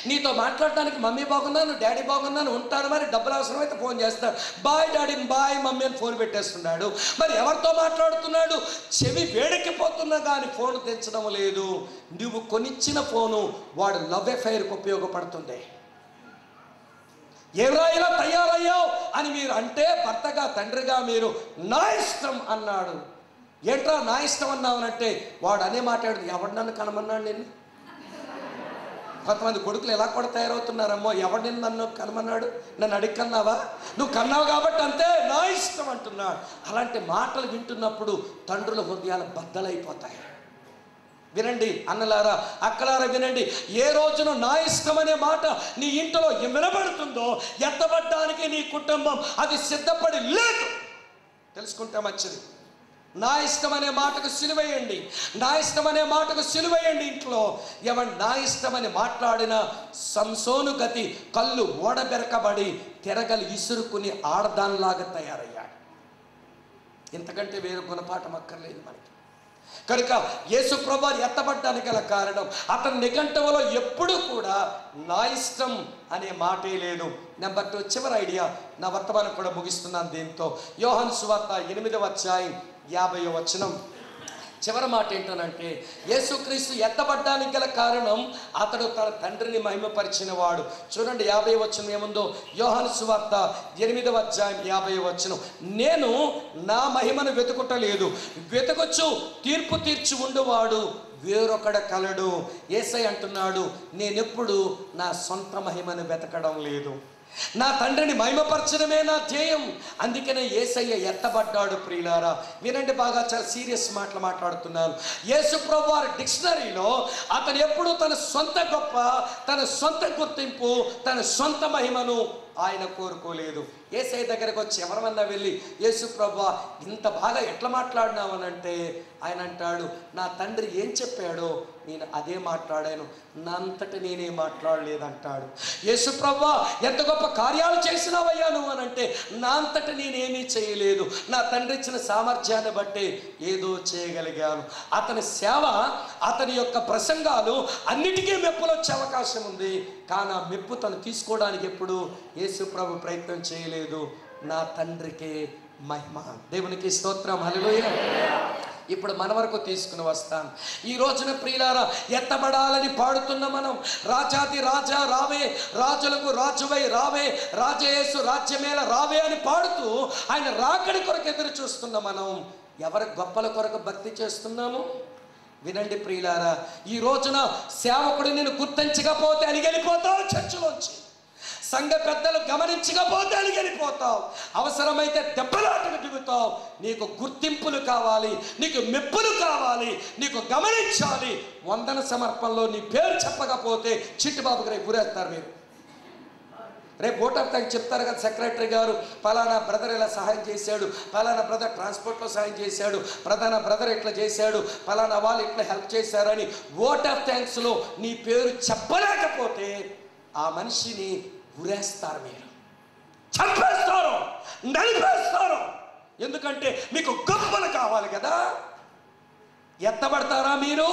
నీతో మాట్లాడడానికి మమ్మీ బాగున్నాను, డాడీ బాగున్నాను, ఉంటాను మరి, డబ్బులు అవసరమైతే ఫోన్ చేస్తాడు, బాయ్ డాడీ బాయ్ మమ్మీ అని ఫోన్ పెట్టేస్తున్నాడు. మరి ఎవరితో మాట్లాడుతున్నాడు? చెవి వేడెక్కిపోతున్నా కానీ ఫోన్ తెంచడం లేదు. నువ్వు కొనిచ్చిన ఫోను వాడు లవ్ అఫైర్కి ఉపయోగపడుతుంది. ఎవరా ఇలా తయారయ్యావు అని మీరు అంటే, భర్తగా తండ్రిగా మీరు నా ఇష్టం అన్నాడు. ఏంట్రా నా ఇష్టం అన్నావనంటే వాడు అనే మాట్లాడు, ఎవడు నన్ను కనమన్నాడు నిన్ను? కొంతమంది కొడుకులు ఎలా కూడా తయారవుతున్నారమ్మో, ఎవడు నిన్ను నన్ను కనమన్నాడు? నన్ను అడిగి కన్నావా? నువ్వు కన్నావు కాబట్టి అంతే నా ఇష్టం అంటున్నాడు. అలాంటి మాటలు వింటున్నప్పుడు తండ్రుల హృదయాలు బద్దలైపోతాయి. వినండి అన్నలారా, అక్కలారా వినండి. ఏ రోజున నా ఇష్టం అనే మాట నీ ఇంటిలో వినబడుతుందో ఎత్తబడ్డానికి నీ కుటుంబం అది సిద్ధపడి లేదు. తెలుసుకుంటే మంచిది. నా ఇష్టం అనే మాటకు సిలువేయండి, నా ఇష్టం అనే మాటకు సిలువేయండి. ఇంట్లో ఏమన్నా నా ఇష్టమని మాట్లాడిన సంసోను గతి కళ్ళు ఓడబెరకబడి తిరగలి ఇసురుకుని ఆడదానిలాగా తయారయ్యాడు. ఇంతకంటే వేరు గుణపాఠం అక్కర్లేదు మనకి. కనుక యేసు ప్రభువు ఎత్తబడ్డానికి గల కారణం అతని నిఘంటువులో ఎప్పుడూ కూడా నా ఇష్టం అనే మాటే లేదు. నెంబర్ 2, చివరి ఐడియా, నా వర్తమానం కూడా ముగిస్తున్నాను దీంతో. యోహాను సువార్త 8వ అధ్యాయం 50వ వచనం చివరి మాట ఏంటనంటే, యేసుక్రీస్తు ఎత్తబడ్డానికి గల కారణం అతడు తన తండ్రిని మహిమపరిచిన వాడు. చూడండి 50వ వచనం ఏముందో, యోహాను సువార్త 8వ అధ్యాయం 50వ వచనం, నేను నా మహిమను వెతుకుటలేదు, వెతుకొచ్చు తీర్పు తీర్చి ఉండువాడు వేరొకడ కలడు. యేసయ్య అంటున్నాడు, నేనెప్పుడు నా సొంత మహిమను వెతకడం లేదు, నా తండ్రిని మహిమపరచడమే నా ధ్యేయం. అందుకనే యేసయ్య ఎత్తబడ్డాడు. ప్రియులారా వినండి బాగా, చాలా సీరియస్ మాటలు మాట్లాడుతున్నాను. యేసు ప్రభువు వారి డిక్షనరీలో అతను ఎప్పుడు తన సొంత గొప్ప, తన సొంత గుర్తింపు, తన సొంత మహిమను ఆయన కోరుకోలేదు. యేసయ్య దగ్గరకు వచ్చి ఎవరమన్నా వెళ్ళి, యేసు ప్రభువా ఇంత బాగా ఎట్లా మాట్లాడినావనంటే ఆయన అంటాడు, నా తండ్రి ఏం చెప్పాడో నేను అదే మాట్లాడాను, నా అంతటి నేనే మాట్లాడలేదంటాడు. యేసు ప్రభువా ఎంత గొప్ప కార్యాలు చేసినావయ్యా నువ్వు అనంటే, నా అంతటి నేనేమీ చేయలేదు, నా తండ్రి ఇచ్చిన సామర్థ్యాన్ని బట్టి ఏదో చేయగలిగాను. అతని సేవ, అతని యొక్క ప్రసంగాలు అన్నిటికీ మెప్పులు వచ్చే అవకాశం ఉంది. కానీ ఆ మెప్పు తను తీసుకోవడానికి ఎప్పుడు యేసు ప్రభు ప్రయత్నం చేయలేదు. నా తండ్రికే మహిమ. దేవునికి స్తోత్రం, హల్లెలూయా. ఇప్పుడు మన వరకు తీసుకుని వస్తాను. ఈ రోజున ప్రియులారా ఎత్తబడాలని పాడుతున్న మనం, రాజాది రాజా రావే, రాజులకు రాజువై రావే, రాజయేసు రాజ్యమేల రావే అని పాడుతూ ఆయన రాకడి కొరకు ఎదురు చూస్తున్న మనం ఎవరి గొప్పల కొరకు భక్తి చేస్తున్నాము? వినండి ప్రియులారా, ఈ రోజున సేవకుడు నేను గుర్తించకపోతే అలిగెళ్ళిపోతావు చర్చిలోంచి, సంఘ పెద్దలు గమనించకపోతే అలిగెళ్ళిపోతావు, అవసరమైతే దెబ్బలాటకు దిగుతావు. నీకు గుర్తింపులు కావాలి, నీకు మెప్పులు కావాలి, నీకు గమనించాలి. వందన సమర్పణలో నీ పేరు చెప్పకపోతే చిట్టుబాబుకి రేపు గురేస్తారు. మీరు రేపు ఓట్ ఆఫ్ థ్యాంక్స్ చెప్తారు కదా, సెక్రటరీ గారు పలానా బ్రదర్ ఇలా సహాయం చేశాడు, పలానా బ్రదర్ ట్రాన్స్పోర్ట్లో సహాయం చేశాడు, ప్రధాన బ్రదర్ ఇట్లా చేశాడు, పలానా వాళ్ళు ఇట్లా హెల్ప్ చేశారని ఓట్ ఆఫ్ థ్యాంక్స్లో నీ పేరు చెప్పలేకపోతే ఆ మనిషిని ఉరేస్తారు, మీరు చంపేస్తారు, నలిపేస్తారు. ఎందుకంటే మీకు గొప్పలు కావాలి కదా. ఎత్తబడతారా మీరు?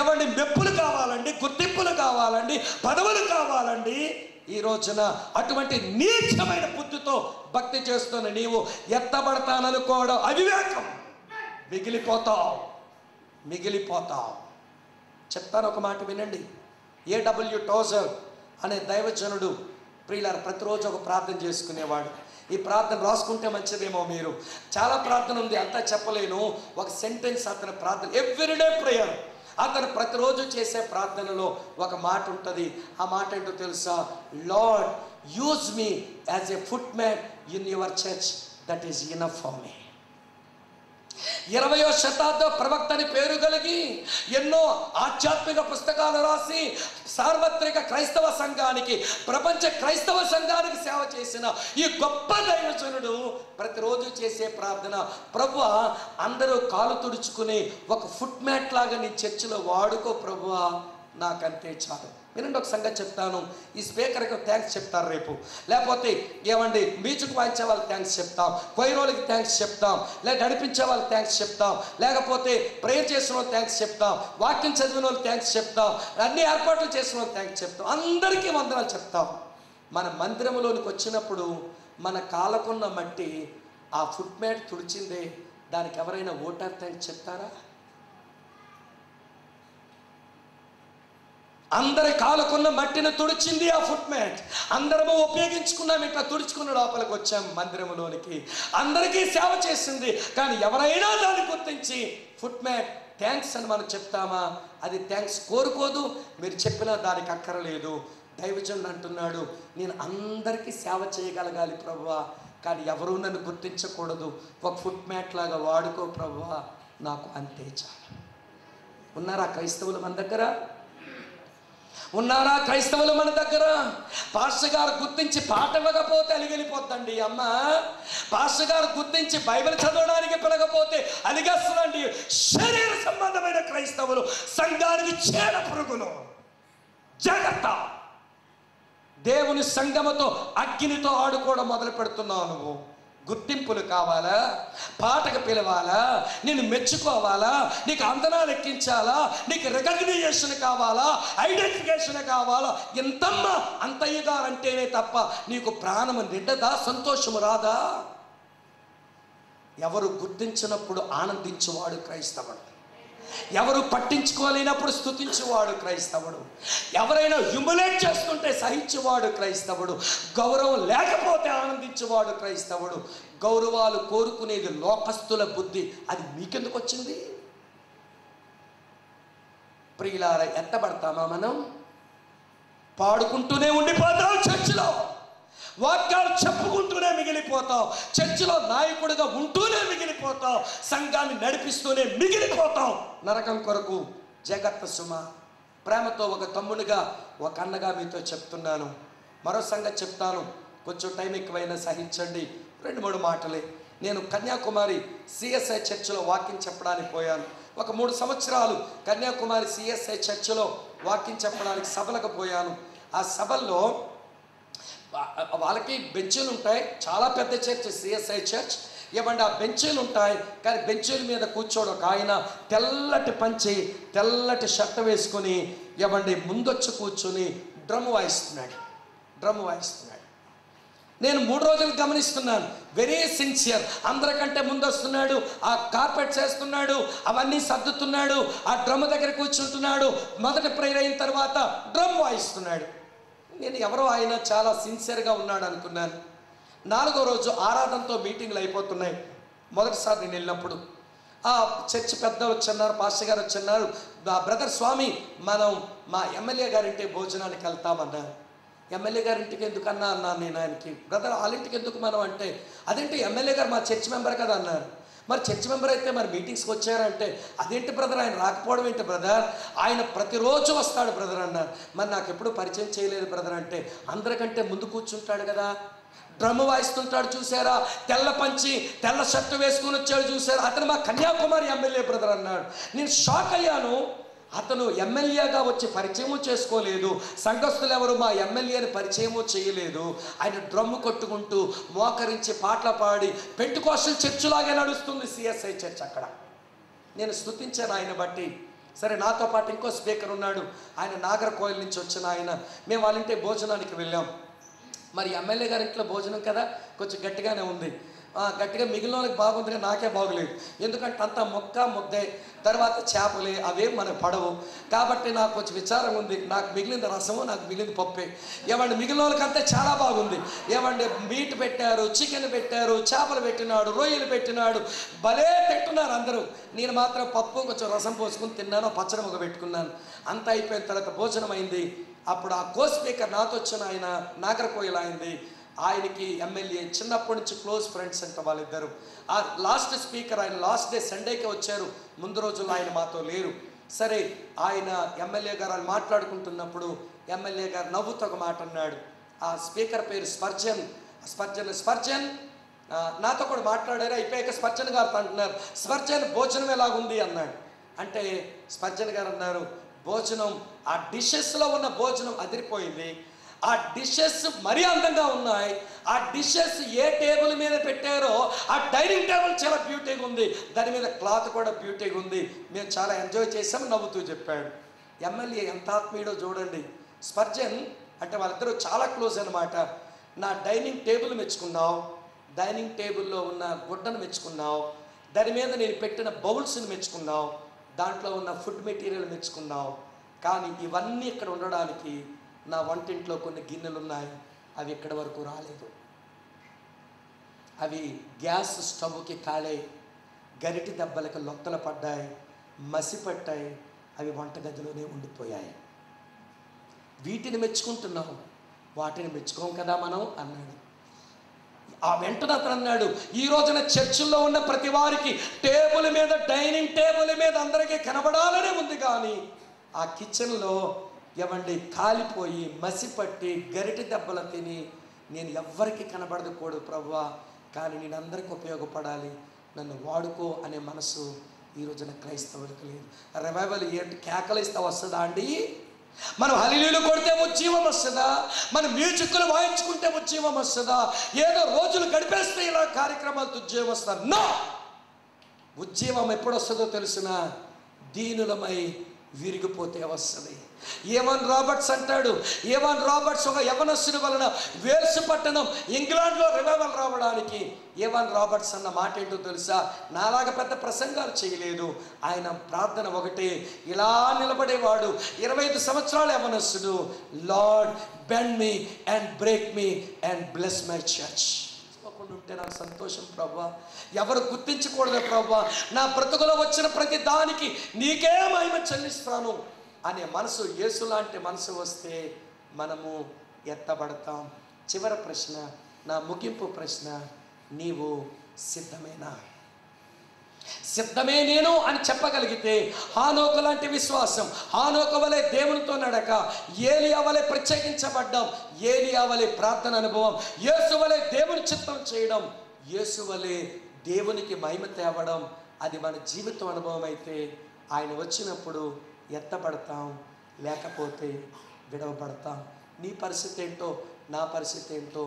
ఎవరిని మెప్పులు కావాలండి, గుర్తింపులు కావాలండి, పదవులు కావాలండి. ఈ రోజున అటువంటి నీచమైన బుద్ధితో భక్తి చేస్తున్న నీవు ఎత్తబడతాననుకోవడం అవివేకం. మిగిలిపోతావు. చెప్తాను ఒక మాట వినండి. A.W. టోజర్ అనే దైవజనుడు ప్రియులారా ప్రతిరోజు ఒక ప్రార్థన చేసుకునేవాడు. ఈ ప్రార్థన రాసుకుంటే మంచిదేమో. మీరు చాలా ప్రార్థన ఉంది, అంతా చెప్పలేను. ఒక సెంటెన్స్ అతని ప్రార్థన, ఎవ్రీడే ప్రేయర్. అతను ప్రతిరోజు చేసే ప్రార్థనలో ఒక మాట ఉంటుంది. ఆ మాట ఏంటో తెలుసా? Lord use me as a foot man in your church, that is enough for me. 20వ శతాబ్ద ప్రవక్తని పేరు కలిగి ఎన్నో ఆధ్యాత్మిక పుస్తకాలు రాసి సార్వత్రిక క్రైస్తవ సంఘానికి, ప్రపంచ క్రైస్తవ సంఘానికి సేవ చేసిన ఈ గొప్ప దైవజనుడు ప్రతిరోజు చేసే ప్రార్థన, ప్రభువా అందరూ కాలు తుడుచుకుని ఒక ఫుట్ మ్యాట్ లాగా నీ చర్చిలో వాడుకో ప్రభువా, నాకంతే చాలు. వినండి, ఒక సంగతి చెప్తాను. ఈ స్పీకర్కి థ్యాంక్స్ చెప్తారు రేపు, లేకపోతే ఏమండి మ్యూజిక్ వాయించే వాళ్ళకి థ్యాంక్స్ చెప్తాం, కొయ్రోళ్ళకి థ్యాంక్స్ చెప్తాం, లేదా నడిపించే వాళ్ళకి థ్యాంక్స్ చెప్తాం, లేకపోతే ప్రేయర్ చేసిన వాళ్ళు థ్యాంక్స్ చెప్తాం, వాక్యం చదివిన వాళ్ళు థ్యాంక్స్ చెప్తాం, అన్ని ఏర్పాట్లు చేసిన వాళ్ళు థ్యాంక్స్ చెప్తాం, అందరికీ వందనాలు చెప్తాం. మన మందిరంలోనికి వచ్చినప్పుడు మన కాలకున్న మట్టి ఆ ఫుట్ మ్యాట్ తుడిచిందే, దానికి ఎవరైనా ఓట్ ఆఫ్ థ్యాంక్స్ చెప్తారా? అందరి కాలుకున్న మట్టిని తుడిచింది ఆ ఫుట్ మ్యాట్. అందరము ఉపయోగించుకున్నాం, ఇట్లా తుడుచుకున్న లోపలికి వచ్చాం మందిరంలోనికి. అందరికీ సేవ చేసింది, కానీ ఎవరైనా దాన్ని గుర్తించి ఫుట్ మ్యాట్ థ్యాంక్స్ అని మనం చెప్తామా? అది థ్యాంక్స్ కోరుకోదు, మీరు చెప్పినా దానికి అక్కరలేదు. దైవజనుడు అంటున్నాడు, నేను అందరికీ సేవ చేయగలగాలి ప్రభువా, కానీ ఎవరూ నన్ను గుర్తించకూడదు, ఒక ఫుట్ మ్యాట్ లాగా వాడుకో ప్రభువా, నాకు అంతే చాలు. ఉన్నారా క్రైస్తవులు మన దగ్గర? ఉన్నారా క్రైస్తవులు మన దగ్గర? పాస్టర్ గారు గుర్తించి పాట ఇవ్వకపోతే అలిగెళ్ళిపోద్దండి అమ్మ. పాస్టర్ గారు గుర్తించి బైబిల్ చదవడానికి పిలకపోతే అలిగేస్తుందండి. శరీర సంబంధమైన క్రైస్తవులు సంఘానికి చీడ పురుగులు. జాగ్రత్త, దేవుని సంఘముతో అగ్నితో ఆడుకోవడం మొదలు పెడుతున్నావు నువ్వు. గుర్తింపులు కావాలా, పాటకు పిలవాలా, నిన్ను మెచ్చుకోవాలా, నీకు అంతనాలు ఎక్కించాలా, నీకు రికగ్నిషన్ కావాలా, ఐడెంటిఫికేషన్ కావాలా, ఎంతమ్మా అంతయ్యగారంటేనే తప్ప నీకు ప్రాణము నిండదా, సంతోషము రాదా? ఎవరు గుర్తించినప్పుడు ఆనందించువాడు క్రైస్తవుడు, ఎవరు పట్టించుకోలేనప్పుడు స్తుతించువాడు క్రైస్తవుడు, ఎవరైనా హ్యూమిలేట్ చేస్తుంటే సహించువాడు క్రైస్తవుడు, గౌరవం లేకపోతే ఆనందించువాడు క్రైస్తవుడు. గౌరవాలు కోరుకునేది లోకస్తుల బుద్ధి, అది మీకెందుకు వచ్చింది? ప్రియులారా, ఎత్తబడతామా మనం? పాడుకుంటూనే ఉండిపోతాం, చర్చిలో వాక్యాలు చెప్పుకుంటూనే మిగిలిపోతాం, చర్చిలో నాయకుడిగా ఉంటూనే మిగిలిపోతాం, సంఘాన్ని నడిపిస్తూనే మిగిలిపోతాం నరకం కొరకు. జాగ్రత్త సుమ. ప్రేమతో ఒక తమ్మునిగా, ఒక అన్నగా మీతో చెప్తున్నాను. మరో సంగతి చెప్తాను, కొంచెం టైం ఎక్కువైనా సహించండి. 2-3 మాటలే. నేను కన్యాకుమారి సిఎస్ఐ చర్చిలో వాక్యం చెప్పడానికి పోయాను. ఒక 3 సంవత్సరాలు కన్యాకుమారి సిఎస్ఐ చర్చిలో వాక్యం చెప్పడానికి సభలకు పోయాను. ఆ సభల్లో వాళ్ళకి బెంచీలు ఉంటాయి, చాలా పెద్ద చర్చ్ సిఎస్ఐ చర్చ్. ఏమంటే ఆ బెంచీలు ఉంటాయి, కానీ బెంచీల మీద కూర్చోడు ఒక ఆయన, తెల్లటి పంచి తెల్లటి షర్ట్ వేసుకొని ఏమండి ముందొచ్చి కూర్చొని డ్రమ్ వాయిస్తున్నాడు. నేను 3 రోజులు గమనిస్తున్నాను, వెరీ సిన్సియర్. అందరికంటే ముందు వస్తున్నాడు, ఆ కార్పెట్ చేస్తున్నాడు, అవన్నీ సర్దుతున్నాడు, ఆ డ్రమ్ దగ్గర కూర్చుంటున్నాడు. మొదటి ప్రేయర్ అయిన తర్వాత డ్రమ్ వాయిస్తున్నాడు. నేను ఎవరో ఆయన చాలా సిన్సియర్గా ఉన్నాడు అనుకున్నాను. 4వ రోజు ఆరాధనతో మీటింగ్లు అయిపోతున్నాయి. మొదటిసారి నేను వెళ్ళినప్పుడు ఆ చర్చ్ పెద్ద వచ్చన్నారు, పాస్టర్ గారు వచ్చన్నారు. బ్రదర్ స్వామి, మనం మా ఎమ్మెల్యే గారింటి భోజనానికి వెళ్తామన్నారు. ఎమ్మెల్యే గారింటికి ఎందుకన్నా అన్నాను నేను ఆయనకి. బ్రదర్ వాళ్ళింటికి ఎందుకు మనం అంటే, అదేంటి ఎమ్మెల్యే గారు మా చర్చ్ మెంబర్ కదా అన్నారు. మరి చర్చ్ మెంబర్ అయితే మరి మీటింగ్స్కి వచ్చారంటే, అదేంటి బ్రదర్ ఆయన రాకపోవడం ఏంటి బ్రదర్, ఆయన ప్రతిరోజు వస్తాడు బ్రదర్ అన్నారు. మరి నాకు ఎప్పుడు పరిచయం చేయలేదు బ్రదర్ అంటే, అందరికంటే ముందు కూర్చుంటాడు కదా, డ్రమ్ వాయిస్తుంటాడు చూసారా, తెల్ల పంచి తెల్ల షర్ట్ వేసుకుని వచ్చాడు చూసారా, అతను మా కన్యాకుమారి ఎమ్మెల్యే బ్రదర్ అన్నాడు. నేను షాక్ అయ్యాను. అతను ఎమ్మెల్యేగా వచ్చి పరిచయము చేసుకోలేదు, సంఘస్థులు ఎవరు మా ఎమ్మెల్యేని పరిచయము చేయలేదు. ఆయన డ్రమ్ము కొట్టుకుంటూ మోకరించి పాటలు పాడి పెంటెకోస్టల్ చర్చిలాగే నడుస్తుంది సిఎస్ఐ చర్చ్. అక్కడ నేను స్తుతించాను ఆయన బట్టి. సరే, నాతో పాటు ఇంకో స్పీకర్ ఉన్నాడు, ఆయన నాగర్కోయిల్ నుంచి వచ్చిన ఆయన. మేము వాళ్ళ ఇంటి భోజనానికి వెళ్ళాం. మరి ఎమ్మెల్యే గారి ఇంట్లో భోజనం కదా, కొంచెం గట్టిగానే ఉంది. గట్టిగా మిగిలిన వాళ్ళకి బాగుంది, నాకే బాగోలేదు. ఎందుకంటే అంతా ముద్దే, తర్వాత చేపలే, అవేం మనకు పడవు. కాబట్టి నాకు కొంచెం విచారం ఉంది. నాకు మిగిలింది రసము, నాకు మిగిలింది పప్పే. ఏమంటే మిగిలిన వాళ్ళకంతా చాలా బాగుంది. ఏమంటే మీట్ పెట్టారు, చికెన్ పెట్టారు, చేపలు పెట్టినాడు, రొయ్యలు పెట్టినాడు, భలే తింటున్నారు అందరూ. నేను మాత్రం పప్పు కొంచెం రసం పోసుకుని తిన్నాను, పచ్చడి ముగ్గ పెట్టుకున్నాను. అంతా అయిపోయిన తర్వాత భోజనం అయింది. అప్పుడు ఆ కో స్పీకర్ నాతో వచ్చిన ఆయన నాగర్కోయిల్ అయింది. ఆయనకి ఎమ్మెల్యే చిన్నప్పటి నుంచి క్లోజ్ ఫ్రెండ్స్ అంట వాళ్ళిద్దరు. ఆ లాస్ట్ స్పీకర్ ఆయన లాస్ట్ డే సండేకే వచ్చారు, ముందు రోజుల్లో ఆయన మాతో లేరు. సరే, ఆయన ఎమ్మెల్యే గారు వాళ్ళు మాట్లాడుకుంటున్నప్పుడు ఎమ్మెల్యే గారు నవ్వుతో ఒక మాట అన్నాడు. ఆ స్పీకర్ పేరు స్పర్జన్ నాతో కూడా మాట్లాడారు. అయిపోయాక స్పర్జన్ గారితో అంటున్నారు, స్పర్జన్ భోజనం ఎలాగుంది అన్నాడు. అంటే స్పర్జన్ గారు అన్నారు, భోజనం ఆ డిషెస్లో ఉన్న భోజనం అదిరిపోయింది, ఆ డిషెస్ మరీ అందంగా ఉన్నాయి, ఆ డిషెస్ ఏ టేబుల్ మీద పెట్టారో ఆ డైనింగ్ టేబుల్ చాలా బ్యూటీగా ఉంది, దాని మీద క్లాత్ కూడా బ్యూటీగా ఉంది, మేము చాలా ఎంజాయ్ చేసాము నవ్వుతూ చెప్పాడు. ఎమ్మెల్యే ఎంత ఆత్మీయుడో చూడండి. స్పర్జన్ అంటే వాళ్ళిద్దరూ చాలా క్లోజ్ అనమాట. నా డైనింగ్ టేబుల్ మెచ్చుకున్నావు, డైనింగ్ టేబుల్లో ఉన్న గుడ్డను మెచ్చుకున్నావు, దాని మీద నేను పెట్టిన బౌల్స్ని మెచ్చుకున్నావు, దాంట్లో ఉన్న ఫుడ్ మెటీరియల్ మెచ్చుకున్నావు. కానీ ఇవన్నీ ఇక్కడ ఉండడానికి నా వంటింట్లో కొన్ని గిన్నెలు ఉన్నాయి, అవి ఇక్కడి వరకు రాలేదు. అవి గ్యాస్ స్టవ్కి కాలాయి, గరిటి దెబ్బలకు లొత్తలు పడ్డాయి, మసి పట్టాయి, అవి వంటగదిలోనే ఉండిపోయాయి. వీటిని మెచ్చుకుంటున్నాం, వాటిని మెచ్చుకోం కదా మనం అన్నాడు. ఆ వెంటనే అతను అన్నాడు, ఈ రోజున చర్చిల్లో ఉన్న ప్రతి వారికి టేబుల్ మీద, డైనింగ్ టేబుల్ మీద అందరికీ కనబడాలనే ఉంది, కానీ ఆ కిచెన్లో ఏమండి కాలిపోయి మసిపట్టి గరిటి దెబ్బలు తిని నేను ఎవ్వరికి కనబడకూడదు ప్రభువా, కానీ నేను అందరికీ ఉపయోగపడాలి, నన్ను వాడుకో అనే మనసు ఈ రోజున క్రైస్తవులకు లేదు. రివైవల్ ఏంటి కేకలిస్తే వస్తుందా అండి? మనం హల్లెలూయా కొడితే ఉజ్జీవం వస్తుందా? మనం మ్యూజిక్లు వాయించుకుంటే ఉజ్జీవం వస్తుందా? ఏదో రోజులు గడిపేస్తే ఇలా కార్యక్రమాలతో ఉజ్జీవం వస్తారు? నో. ఉజ్జీవం ఎప్పుడు వస్తుందో తెలుసునా? దీనులమై విరిగిపోతే వస్తుంది. ఏవన్ రాబర్ట్స్ అంటాడు, ఏవన్ రాబర్ట్స్ ఒక యవనస్తుని వలన వేల్స్ పట్టణం ఇంగ్లాండ్లో రివైవల్ రావడానికి ఏవన్ రాబర్ట్స్ అన్న మాట ఏంటో తెలుసా? నాలాగా పెద్ద ప్రసంగాలు చేయలేదు, ఆయన ప్రార్థన ఒకటే. ఇలా నిలబడేవాడు, 25 సంవత్సరాల యవనస్తుడు. Lord bend me and break me and bless my church. ఉంటే నాకు సంతోషం ప్రభా. ఎవరు గుర్తించకూడదు ప్రభా. నా బ్రతుకులో వచ్చిన ప్రతి దానికి నీకే మహిమ చెల్లిస్తాను అనే మనసు, యేసు లాంటి మనసు వస్తే మనము ఎత్తబడతాం. చివరి ప్రశ్న, నా ముగింపు ప్రశ్న, నీవు సిద్ధమేనా? సిద్ధమే నేను అని చెప్పగలిగితే హానోకు లాంటి విశ్వాసం, హానోకు వలె దేవునితో నడక, ఏలియా వలె ప్రత్యేకించబడ్డం, ఏలియా వలె ప్రార్థన అనుభవం, యేసు వలె దేవుని చిత్తం చేయడం, యేసు వలె దేవునికి మహిమ తేవడం, అది మన జీవితం అనుభవం అయితే ఆయన వచ్చినప్పుడు ఎత్తబడతాం, లేకపోతే విడవబడతాం. నీ పరిస్థితి ఏంటో, నా పరిస్థితి ఏంటో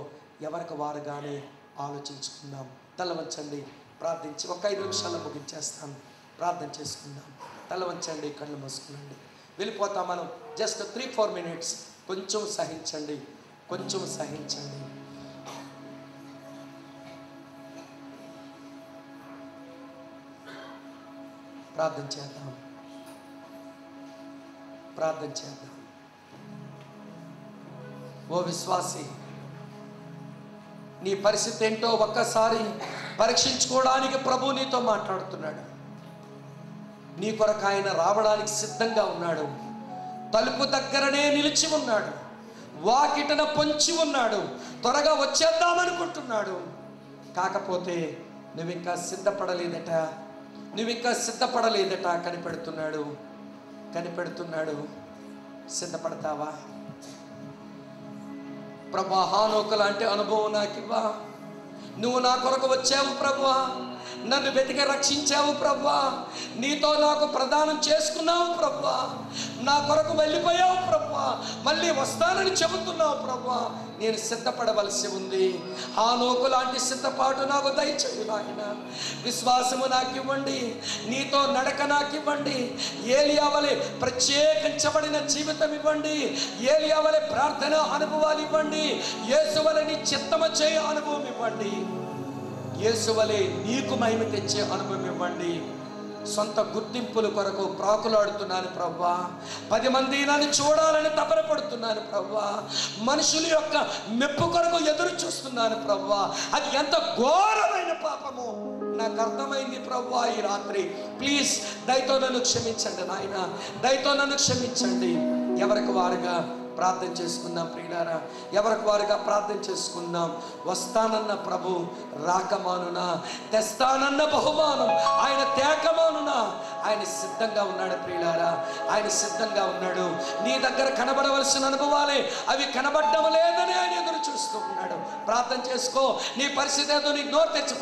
ఎవరికి వారుగానే ఆలోచించుకుందాం. తల వంచండి, ప్రార్థించి ఒక 5 నిమిషాలు ముగించేస్తాను. ప్రార్థన చేసుకుందాం. తల వంచండి, కళ్ళు మూసుకునండి. వెళ్ళిపోతాం మనం. Just 3-4 minutes. కొంచెం సహించండి, కొంచెం సహించండి. ప్రార్థన చేద్దాం, ప్రార్థన చేద్దాం. ఓ విశ్వాసి, నీ పరిస్థితి ఏంటో ఒక్కసారి పరీక్షించుకోవడానికి ప్రభు నీతో మాట్లాడుతున్నాడు. నీ కొరకు ఆయన రావడానికి సిద్ధంగా ఉన్నాడు. తలుపు దగ్గరనే నిలిచి ఉన్నాడు. వాకిటన పొంచి ఉన్నాడు. త్వరగా వచ్చేద్దామనుకుంటున్నాడు. కాకపోతే నువ్వింకా సిద్ధపడలేదట, నువ్వింకా సిద్ధపడలేదట. కనిపెడుతున్నాడు, కనిపెడుతున్నాడు. సిద్ధపడతావా? ప్రభా, హానోకు లాంటి అనుభవం నాకు ఇవ్వా. నువ్వు నా కొరకు వచ్చావు ప్రభువా, నన్ను వెతికి రక్షించావు ప్రభువా, నీతో నాకు ప్రదానం చేసుకున్నావు ప్రభువా, నా కొరకు వెళ్ళిపోయావు ప్రభువా, మళ్ళీ వస్తానని చెబుతున్నావు ప్రభువా. నేను సిద్ధపడవలసి ఉంది. హానోకు లాంటి సిద్ధపాటు నాకు దయచేయు నాయన. విశ్వాసము నాకు ఇవ్వండి, నీతో నడక నాకు ఇవ్వండి. ఏలియా వలె ప్రత్యేకించబడిన జీవితం ఇవ్వండి. ఏలియా వలె ప్రార్థన అనుభవాలు ఇవ్వండి. యేసు వలె నీ చిత్తము చేయ అనుభవం ఇవ్వండి. యేసు వలె నీకు మహిమ తెచ్చే అనుభవం ఇవ్వండి. సొంత గుర్తింపుల కొరకు ప్రాకులాడుతున్నాను ప్రభువా. 10 మంది నన్ను చూడాలని తపన పడుతున్నాను ప్రభువా. మనుషుల యొక్క మెప్పు కొరకు ఎదురు చూస్తున్నాను ప్రభువా. అది ఎంత ఘోరమైన పాపము నాకు అర్థమైంది ప్రభువా ఈ రాత్రి. ప్లీజ్ దయతో నన్ను క్షమించండి నాయన, దయతో నన్ను క్షమించండి. ఎవరికి వారుగా ప్రార్థన చేసుకుందాం ప్రియులారా, ఎవరికి వారుగా ప్రార్థన చేసుకుందాం. వస్తానన్న ప్రభు రాకమానునా, తెస్తానన్న బహుమానం ఆయన తేకమానునా. ఆయన సిద్ధంగా ఉన్నాడు ప్రియులారా, ఆయన సిద్ధంగా ఉన్నాడు. నీ దగ్గర కనబడవలసిన అనుభవాలే అవి కనబడడం లేదని ఆయన ఎదురు చూస్తూ ఉన్నాడు. ప్రార్థన చేసుకో. నీ పరిస్థితి ఏదో నీకు నోరు తెచ్చి